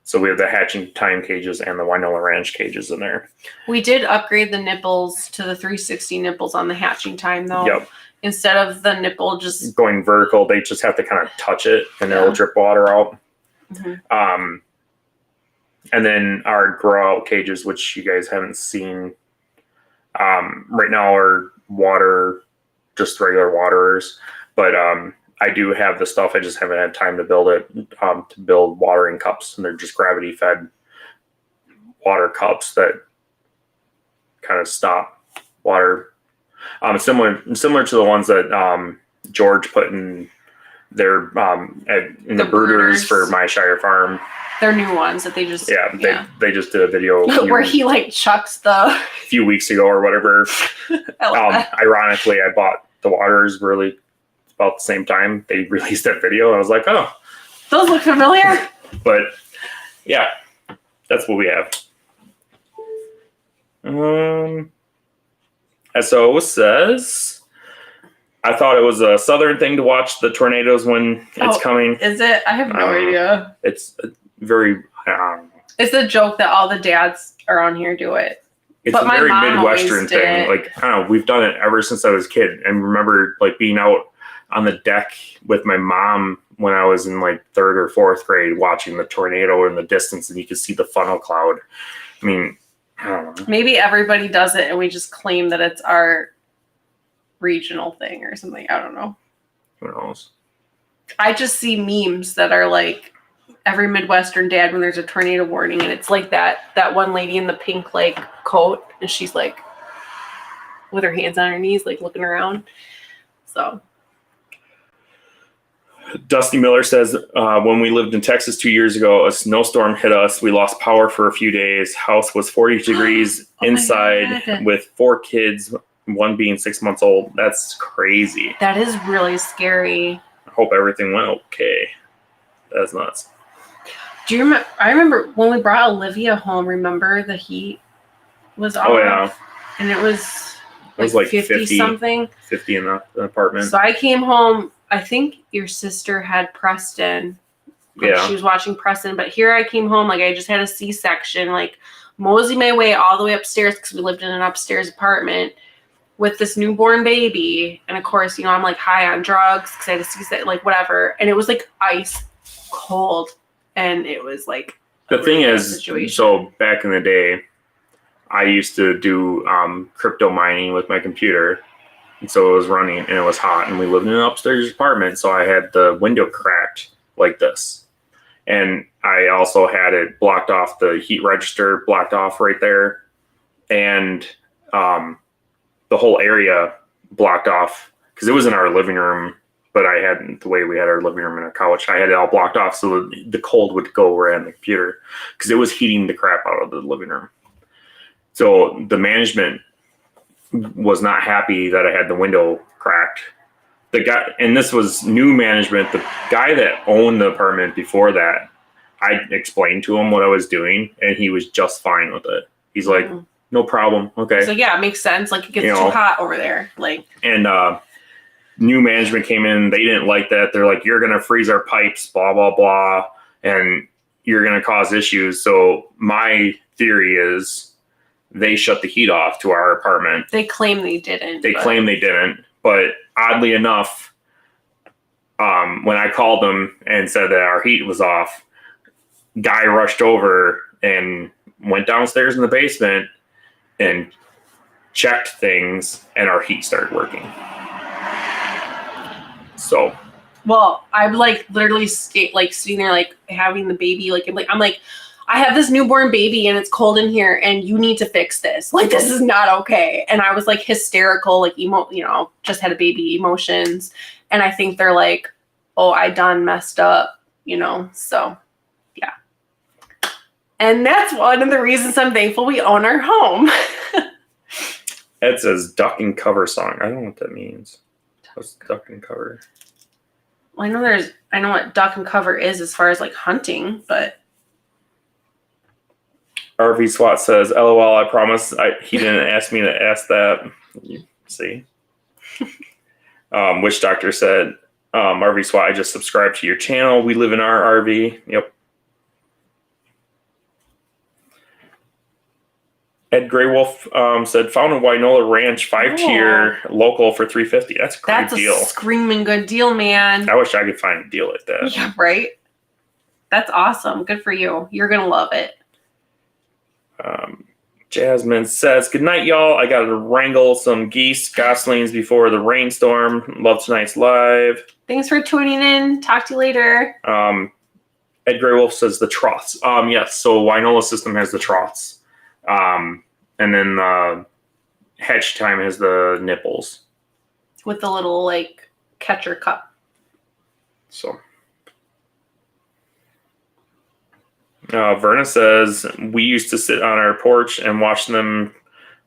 So we have the hatching time cages and the Winola Ranch cages in there. We did upgrade the nipples to the 360 nipples on the hatching time, though. Yep. Instead of the nipple just going vertical, they just have to kind of touch it and it'll drip water out. Mm-hmm. And then our grow out cages, which you guys haven't seen, right now are water, just regular waterers. But I do have the stuff. I just haven't had time to build it, to build watering cups. And they're just gravity fed water cups that kind of stop water. Similar to the ones that George put in their in the brooders for my Shire farm. They're new ones that they just they just did a video where he like chucks the few weeks ago or whatever. Ironically, I bought the waters really about the same time they released that video, and I was like, oh, those look familiar. But yeah, that's what we have. SO says, I thought it was a southern thing to watch the tornadoes when it's coming. Is it? I have no idea. It's very, it's a joke that all the dads around here do it. It's a very Midwestern thing. Like, I don't know, we've done it ever since I was a kid. And remember like being out on the deck with my mom when I was in like 3rd or 4th grade watching the tornado in the distance, and you could see the funnel cloud. I mean, I don't know. Maybe everybody does it and we just claim that it's our regional thing or something. I don't know. Who knows? I just see memes that are like every Midwestern dad when there's a tornado warning, and it's like that one lady in the pink like coat, and she's like with her hands on her knees like looking around. So Dusty Miller says, when we lived in Texas 2 years ago, a snowstorm hit us. We lost power for a few days. House was 40 degrees inside with 4 kids, one being 6 months old. That's crazy. That is really scary. I hope everything went okay. That's nuts. Do you remember? I remember when we brought Olivia home. Remember the heat was off? Oh yeah, and it was like 50 something. 50 in the apartment. So I came home. I think your sister had Preston. Yeah. She was watching Preston, but here I came home like I just had a C-section, like mosey my way all the way upstairs because we lived in an upstairs apartment with this newborn baby. And of course, I'm like high on drugs because I had a C-section, like whatever. And it was like ice cold and it was like the a thing really bad is, situation. so back in the day, I used to do crypto mining with my computer. And so it was running and it was hot, and we lived in an upstairs apartment. So I had the window cracked like this. And I also had it blocked off, the heat register blocked off right there. And the whole area blocked off because it was in our living room, but I had the way we had our living room and our couch, I had it all blocked off so the cold would go right on the computer because it was heating the crap out of the living room. So the management was not happy that I had the window cracked. The guy, and this was new management, the guy that owned the apartment before that, I explained to him what I was doing and he was just fine with it. He's like, no problem. Okay. So yeah, it makes sense. Like it gets too hot over there. Like, and new management came in. They didn't like that. They're like, you're going to freeze our pipes, blah, blah, blah. And you're going to cause issues. So my theory is they shut the heat off to our apartment. They claim they didn't. Claim they didn't. But oddly enough, when I called them and said that our heat was off, guy rushed over and went downstairs in the basement and checked things, and our heat started working. So, well, I'm like literally sitting there, like having the baby, I'm like, I have this newborn baby and it's cold in here, and you need to fix this. Like, this is not okay. And I was like hysterical, like just had a baby emotions, and I think they're like, oh, I done messed up, So, yeah. And that's one of the reasons I'm thankful we own our home. Ed says duck and cover song. I don't know what that means. What's duck and cover? Well, I know what duck and cover is as far as like hunting, but RV SWAT says, LOL, I promise he didn't ask me to ask that. You see? Witch Doctor said, RV SWAT, I just subscribed to your channel. We live in our RV. Yep. Ed Graywolf said, found a Wynola Ranch 5-tier local for $350. That's a great deal. That's a screaming good deal, man. I wish I could find a deal like that. Yeah, right? That's awesome. Good for you. You're going to love it. Jasmine says, good night, y'all. I got to wrangle some geese, goslings before the rainstorm. Love tonight's live. Thanks for tuning in. Talk to you later. Ed Graywolf says the troughs. Yes, so Wynola system has the troughs. And then Hatch Time has the nipples. With the little, like, catcher cup. So. Verna says, we used to sit on our porch and watch them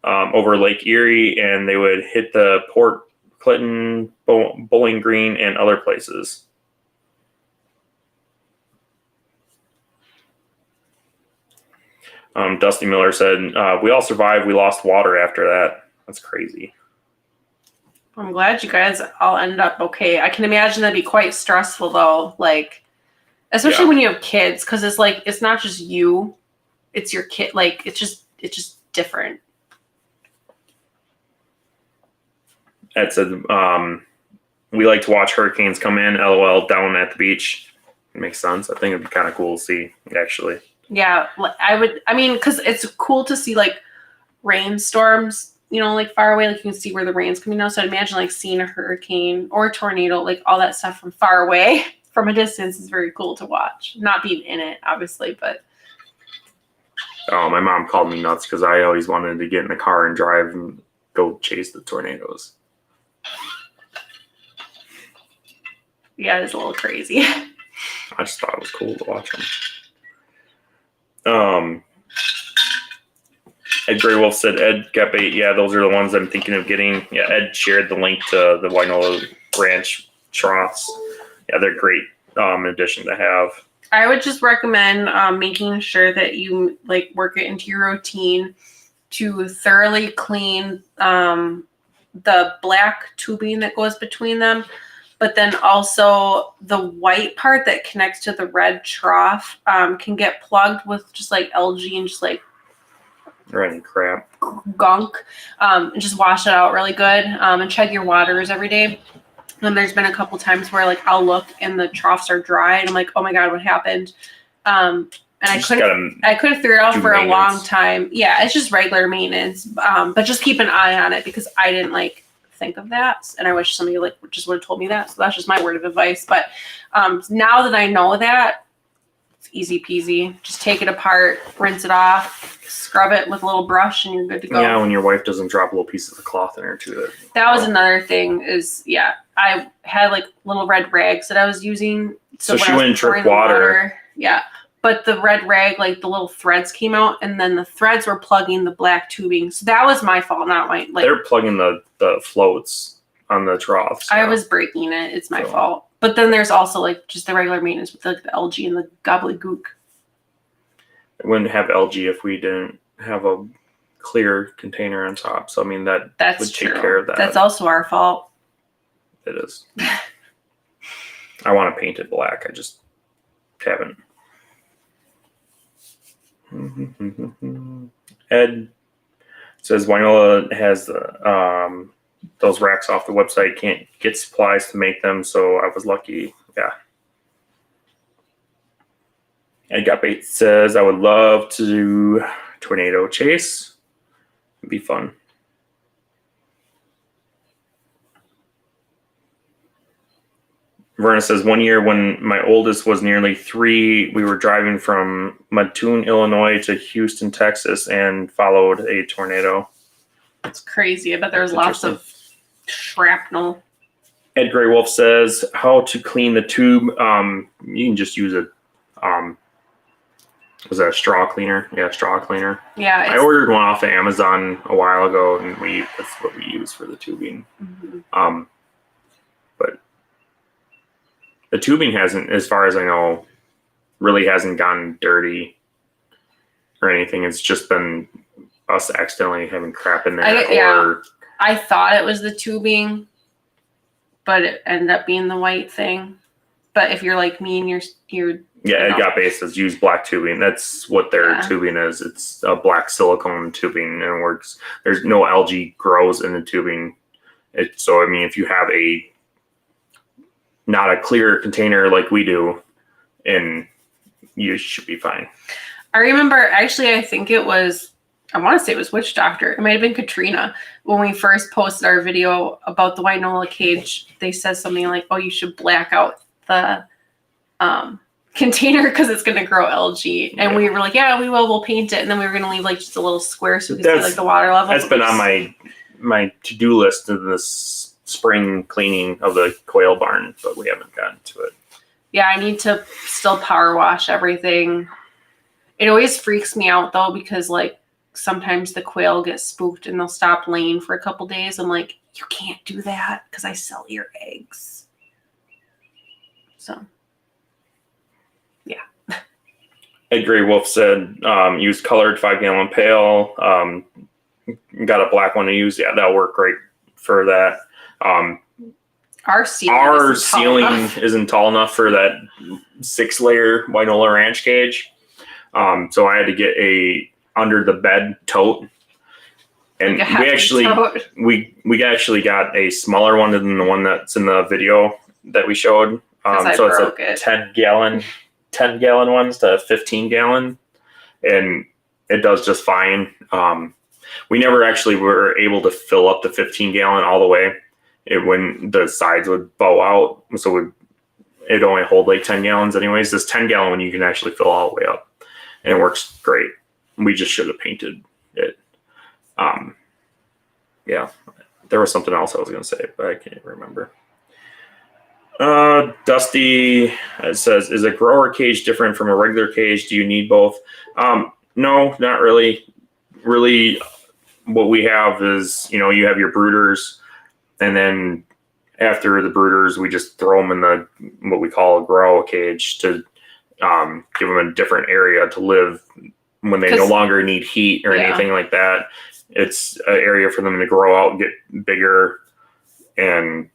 over Lake Erie, and they would hit the Port Clinton, Bowling Green, and other places. Dusty Miller said, we all survived. We lost water after that. That's crazy. I'm glad you guys all ended up okay. I can imagine that'd be quite stressful, though. Like, especially when you have kids, because it's like, it's not just you, it's your kid. Like, it's just different. Ed said, we like to watch hurricanes come in, LOL, down at the beach. It makes sense. I think it'd be kind of cool to see, actually. Yeah, because it's cool to see, like, rainstorms, like, far away. Like, you can see where the rain's coming down. So I'd imagine, like, seeing a hurricane or a tornado, like, all that stuff from far away, from a distance, is very cool to watch. Not being in it, obviously, but... Oh, my mom called me nuts because I always wanted to get in the car and drive and go chase the tornadoes. Yeah, it's a little crazy. I just thought it was cool to watch them. Ed Graywolf said, Ed got bait. Yeah, those are the ones I'm thinking of getting. Yeah, Ed shared the link to the Wynola Ranch troughs. Yeah, they're great addition to have. I would just recommend making sure that you, like, work it into your routine to thoroughly clean the black tubing that goes between them, but then also the white part that connects to the red trough can get plugged with just like algae and just like running crap gunk, and just wash it out really good, and check your waters every day. And there's been a couple times where, like, I'll look and the troughs are dry and I'm like, oh my god, what happened? And I could have threw it out for a long time. Yeah, it's just regular maintenance. But just keep an eye on it because I didn't think of that, and I wish somebody just would have told me that. So that's just my word of advice. But now that I know that, it's easy peasy. Just take it apart, rinse it off, scrub it with a little brush, and you're good to go. Yeah, when your wife doesn't drop little pieces of cloth in there too. That was another thing. I had little red rags that I was using. So she went and tripped water. Yeah. But the red rag, the little threads came out, and then the threads were plugging the black tubing. So that was my fault, not my they're plugging the floats on the troughs. So. I was breaking it. It's my fault. But then there's also just the regular maintenance with the algae and the gobbledygook. I wouldn't have algae if we didn't have a clear container on top. So I mean that's would take care of that. That's also our fault. It is. I want to paint it black. I just haven't. Ed says Wynola has those racks off the website. Can't get supplies to make them, so I was lucky. Yeah. Ed Got Bait says I would love to do tornado chase. It'd be fun. Verna says, one year when my oldest was nearly 3, we were driving from Mattoon, Illinois to Houston, Texas, and followed a tornado. That's crazy. I bet there's lots of shrapnel. Ed Gray Wolf says, how to clean the tube. You can just use was that a straw cleaner? Yeah, straw cleaner. Yeah. I ordered one off of Amazon a while ago, and that's what we use for the tubing. Mm-hmm. But the tubing hasn't, as far as I know, really hasn't gotten dirty or anything. It's just been us accidentally having crap in there. I thought it was the tubing, but it ended up being the white thing. But if you're like me and you're It Got Bait says use black tubing. That's what their tubing is. It's a black silicone tubing, and it works. There's no algae grows in the tubing. So I mean, if you have not a clear container like we do, and you should be fine. I remember, actually, I want to say it was Witch Doctor. It might have been Katrina. When we first posted our video about the Wynola cage, they said something like, oh, you should black out the container because it's going to grow algae. And we were like, yeah, we will. We'll paint it. And then we were going to leave just a little square so we could see the water level. That's been on my to-do list of this spring cleaning of the quail barn, but we haven't gotten to it. Yeah, I need to still power wash everything. It always freaks me out though, because sometimes the quail get spooked and they'll stop laying for a couple days. I'm like, you can't do that because I sell your eggs. So, yeah. Ed Gray Wolf said, use colored 5-gallon pail. Got a black one to use. Yeah, that'll work great for that. Our ceiling isn't tall enough for that 6-layer Wynola Ranch cage. So I had to get a under the bed tote, and we actually got a smaller one than the one that's in the video that we showed. So it's a 10-gallon ones to 15-gallon, and it does just fine. We never actually were able to fill up the 15-gallon all the way. When the sides would bow out, so it only hold 10 gallons anyways. This 10-gallon one you can actually fill all the way up, and it works great. We just should have painted it. Yeah, there was something else I was going to say, but I can't remember. Dusty says, is a grower cage different from a regular cage? Do you need both? No, not really. Really, what we have is, you have your brooders, and then after the brooders, we just throw them in what we call a grow cage to give them a different area to live when they no longer need heat or anything like that. It's an area for them to grow out, get bigger, and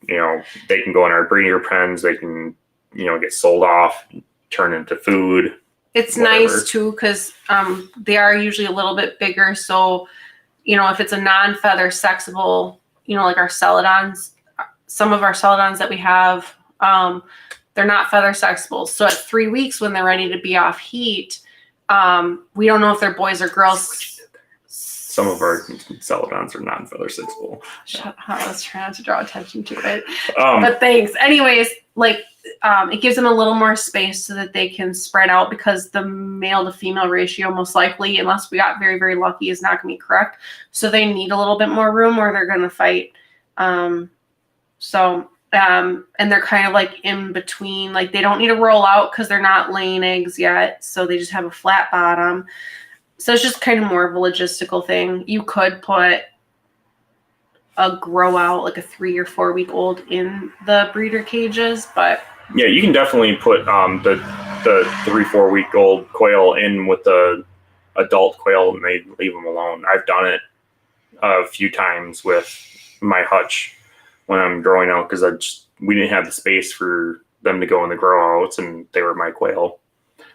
they can go in our breeder pens. They can get sold off, turn into food. It's nice too because they are usually a little bit bigger. So if it's a non-feather sexable, like our celadons, some of our celadons that we have, they're not feather sexable. So at 3 weeks when they're ready to be off heat, we don't know if they're boys or girls. Some of our celadons are non-feather sexable. Shut up. Let's try not to draw attention to it. But thanks. Anyways, like it gives them a little more space so that they can spread out, because the male to female ratio most likely, unless we got very, very lucky, is not going to be correct. So they need a little bit more room or they're going to fight. And they're kind of like in between. Like they don't need to roll out because they're not laying eggs yet. So they just have a flat bottom. So it's just kind of more of a logistical thing. You could put a grow out, like a 3 or 4 week old, in the breeder cages, but yeah, you can definitely put the 3-4 week old quail in with the adult quail and they leave them alone. I've done it a few times with my hutch when I'm growing out, because we didn't have the space for them to go in the grow outs, and they were my quail,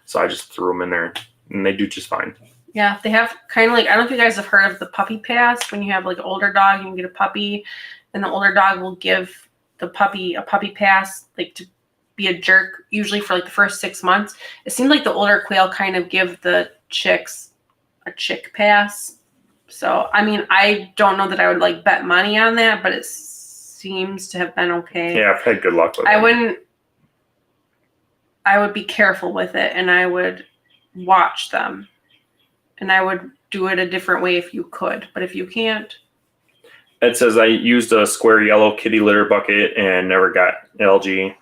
so I just threw them in there and they do just fine. Yeah, they have kind of like, I don't know if you guys have heard of the puppy pass. When you have like an older dog, you can get a puppy, and the older dog will give the puppy a puppy pass, like to be a jerk, usually for like the first 6 months. It seems like the older quail kind of give the chicks a chick pass. So, I mean, I don't know that I would like bet money on that, but it seems to have been okay. Yeah, I've had good luck with it. I would be careful with it, and I would watch them. And I would do it a different way if you could. But if you can't. It says I used a square yellow kitty litter bucket and never got algae.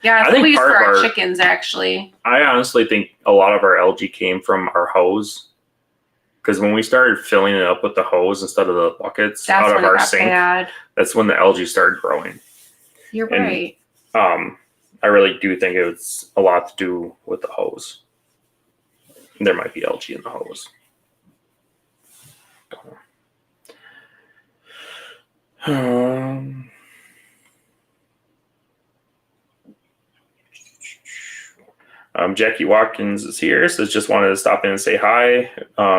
Yeah, I think we used for our chickens, actually. I honestly think a lot of our algae came from our hose. Because when we started filling it up with the hose instead of the buckets out of our sink, that's when the algae started growing. You're right. I really do think it was a lot to do with the hose. There might be algae in the hose. Jackie Watkins is here, so just wanted to stop in and say hi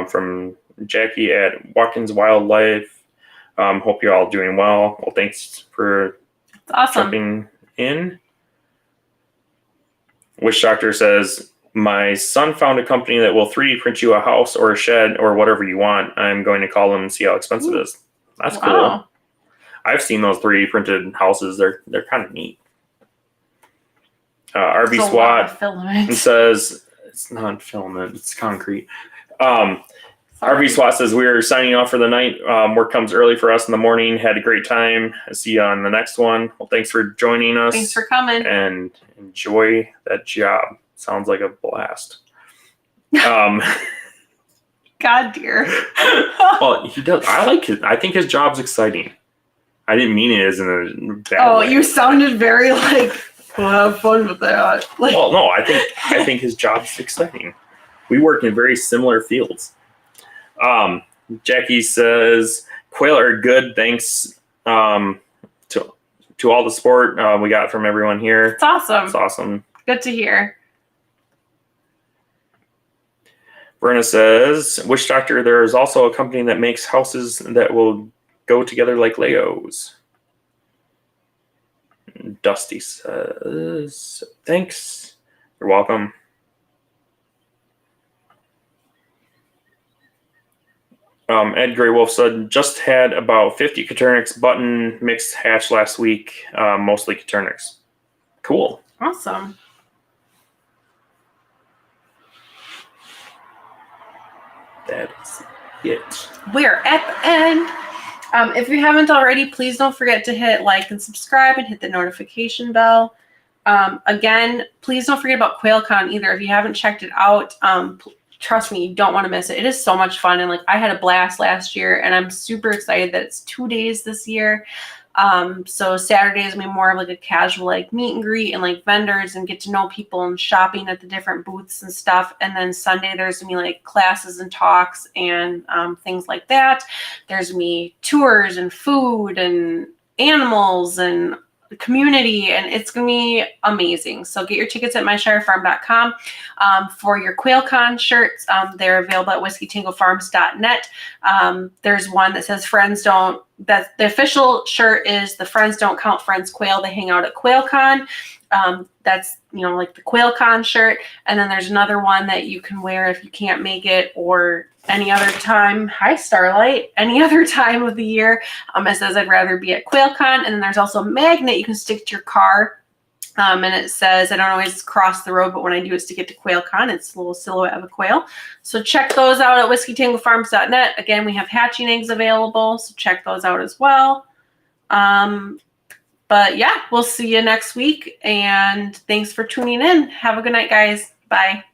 from Jackie at Watkins Wildlife. Hope you're all doing well. Well, thanks for jumping in. Witch Doctor says, my son found a company that will 3D print you a house or a shed or whatever you want. I'm going to call them and see how expensive it is. That's cool. I've seen those 3D printed houses. They're kind of neat. RV SWAT says, it's not filament, it's concrete. RV SWAT says, we're signing off for the night. Work comes early for us in the morning. Had a great time. See you on the next one. Well, thanks for joining us. Thanks for coming. And enjoy that job. Sounds like a blast. God, dear. Well, he does. I like it. I think his job's exciting. I didn't mean it as in a bad way. You sounded very like, well, have fun with that. Like, well, no, I think his job's exciting. We work in very similar fields. Jackie says, quail are good. Thanks to all the support we got from everyone here. It's awesome. It's awesome. Good to hear. Verna says, Witch Doctor, there is also a company that makes houses that will go together like Legos. Dusty says, thanks. You're welcome. Ed Grey Wolf said, just had about 50 Coturnix button mixed hatch last week, mostly Coturnix. Cool. Awesome. That is it. We're at the end. If you haven't already, please don't forget to hit like and subscribe and hit the notification bell. Again, please don't forget about QuailCon either. If you haven't checked it out, trust me, you don't want to miss it. It is so much fun. And like I had a blast last year, and I'm super excited that it's 2 days this year. So Saturday is gonna be more of like a casual like meet and greet and like vendors and get to know people and shopping at the different booths and stuff. And then Sunday there's gonna be like classes and talks and things like that. There's gonna be tours and food and animals and community, and it's gonna be amazing. So get your tickets at myshirefarm.com for your QuailCon shirts. They're available at whiskeytangofarms.net. There's one that says friends don't, that the official shirt is the friends don't count friends quail. They hang out at QuailCon. That's, like the Quail Con shirt. And then there's another one that you can wear if you can't make it or any other time. Hi, Starlight. Any other time of the year. It says I'd rather be at Quail Con. And then there's also a magnet you can stick to your car. And it says, I don't always cross the road, but when I do, it's to get to Quail Con. It's a little silhouette of a quail. So check those out at whiskeytangofarms.net. Again, we have hatching eggs available, so check those out as well. But yeah, we'll see you next week. And thanks for tuning in. Have a good night, guys. Bye.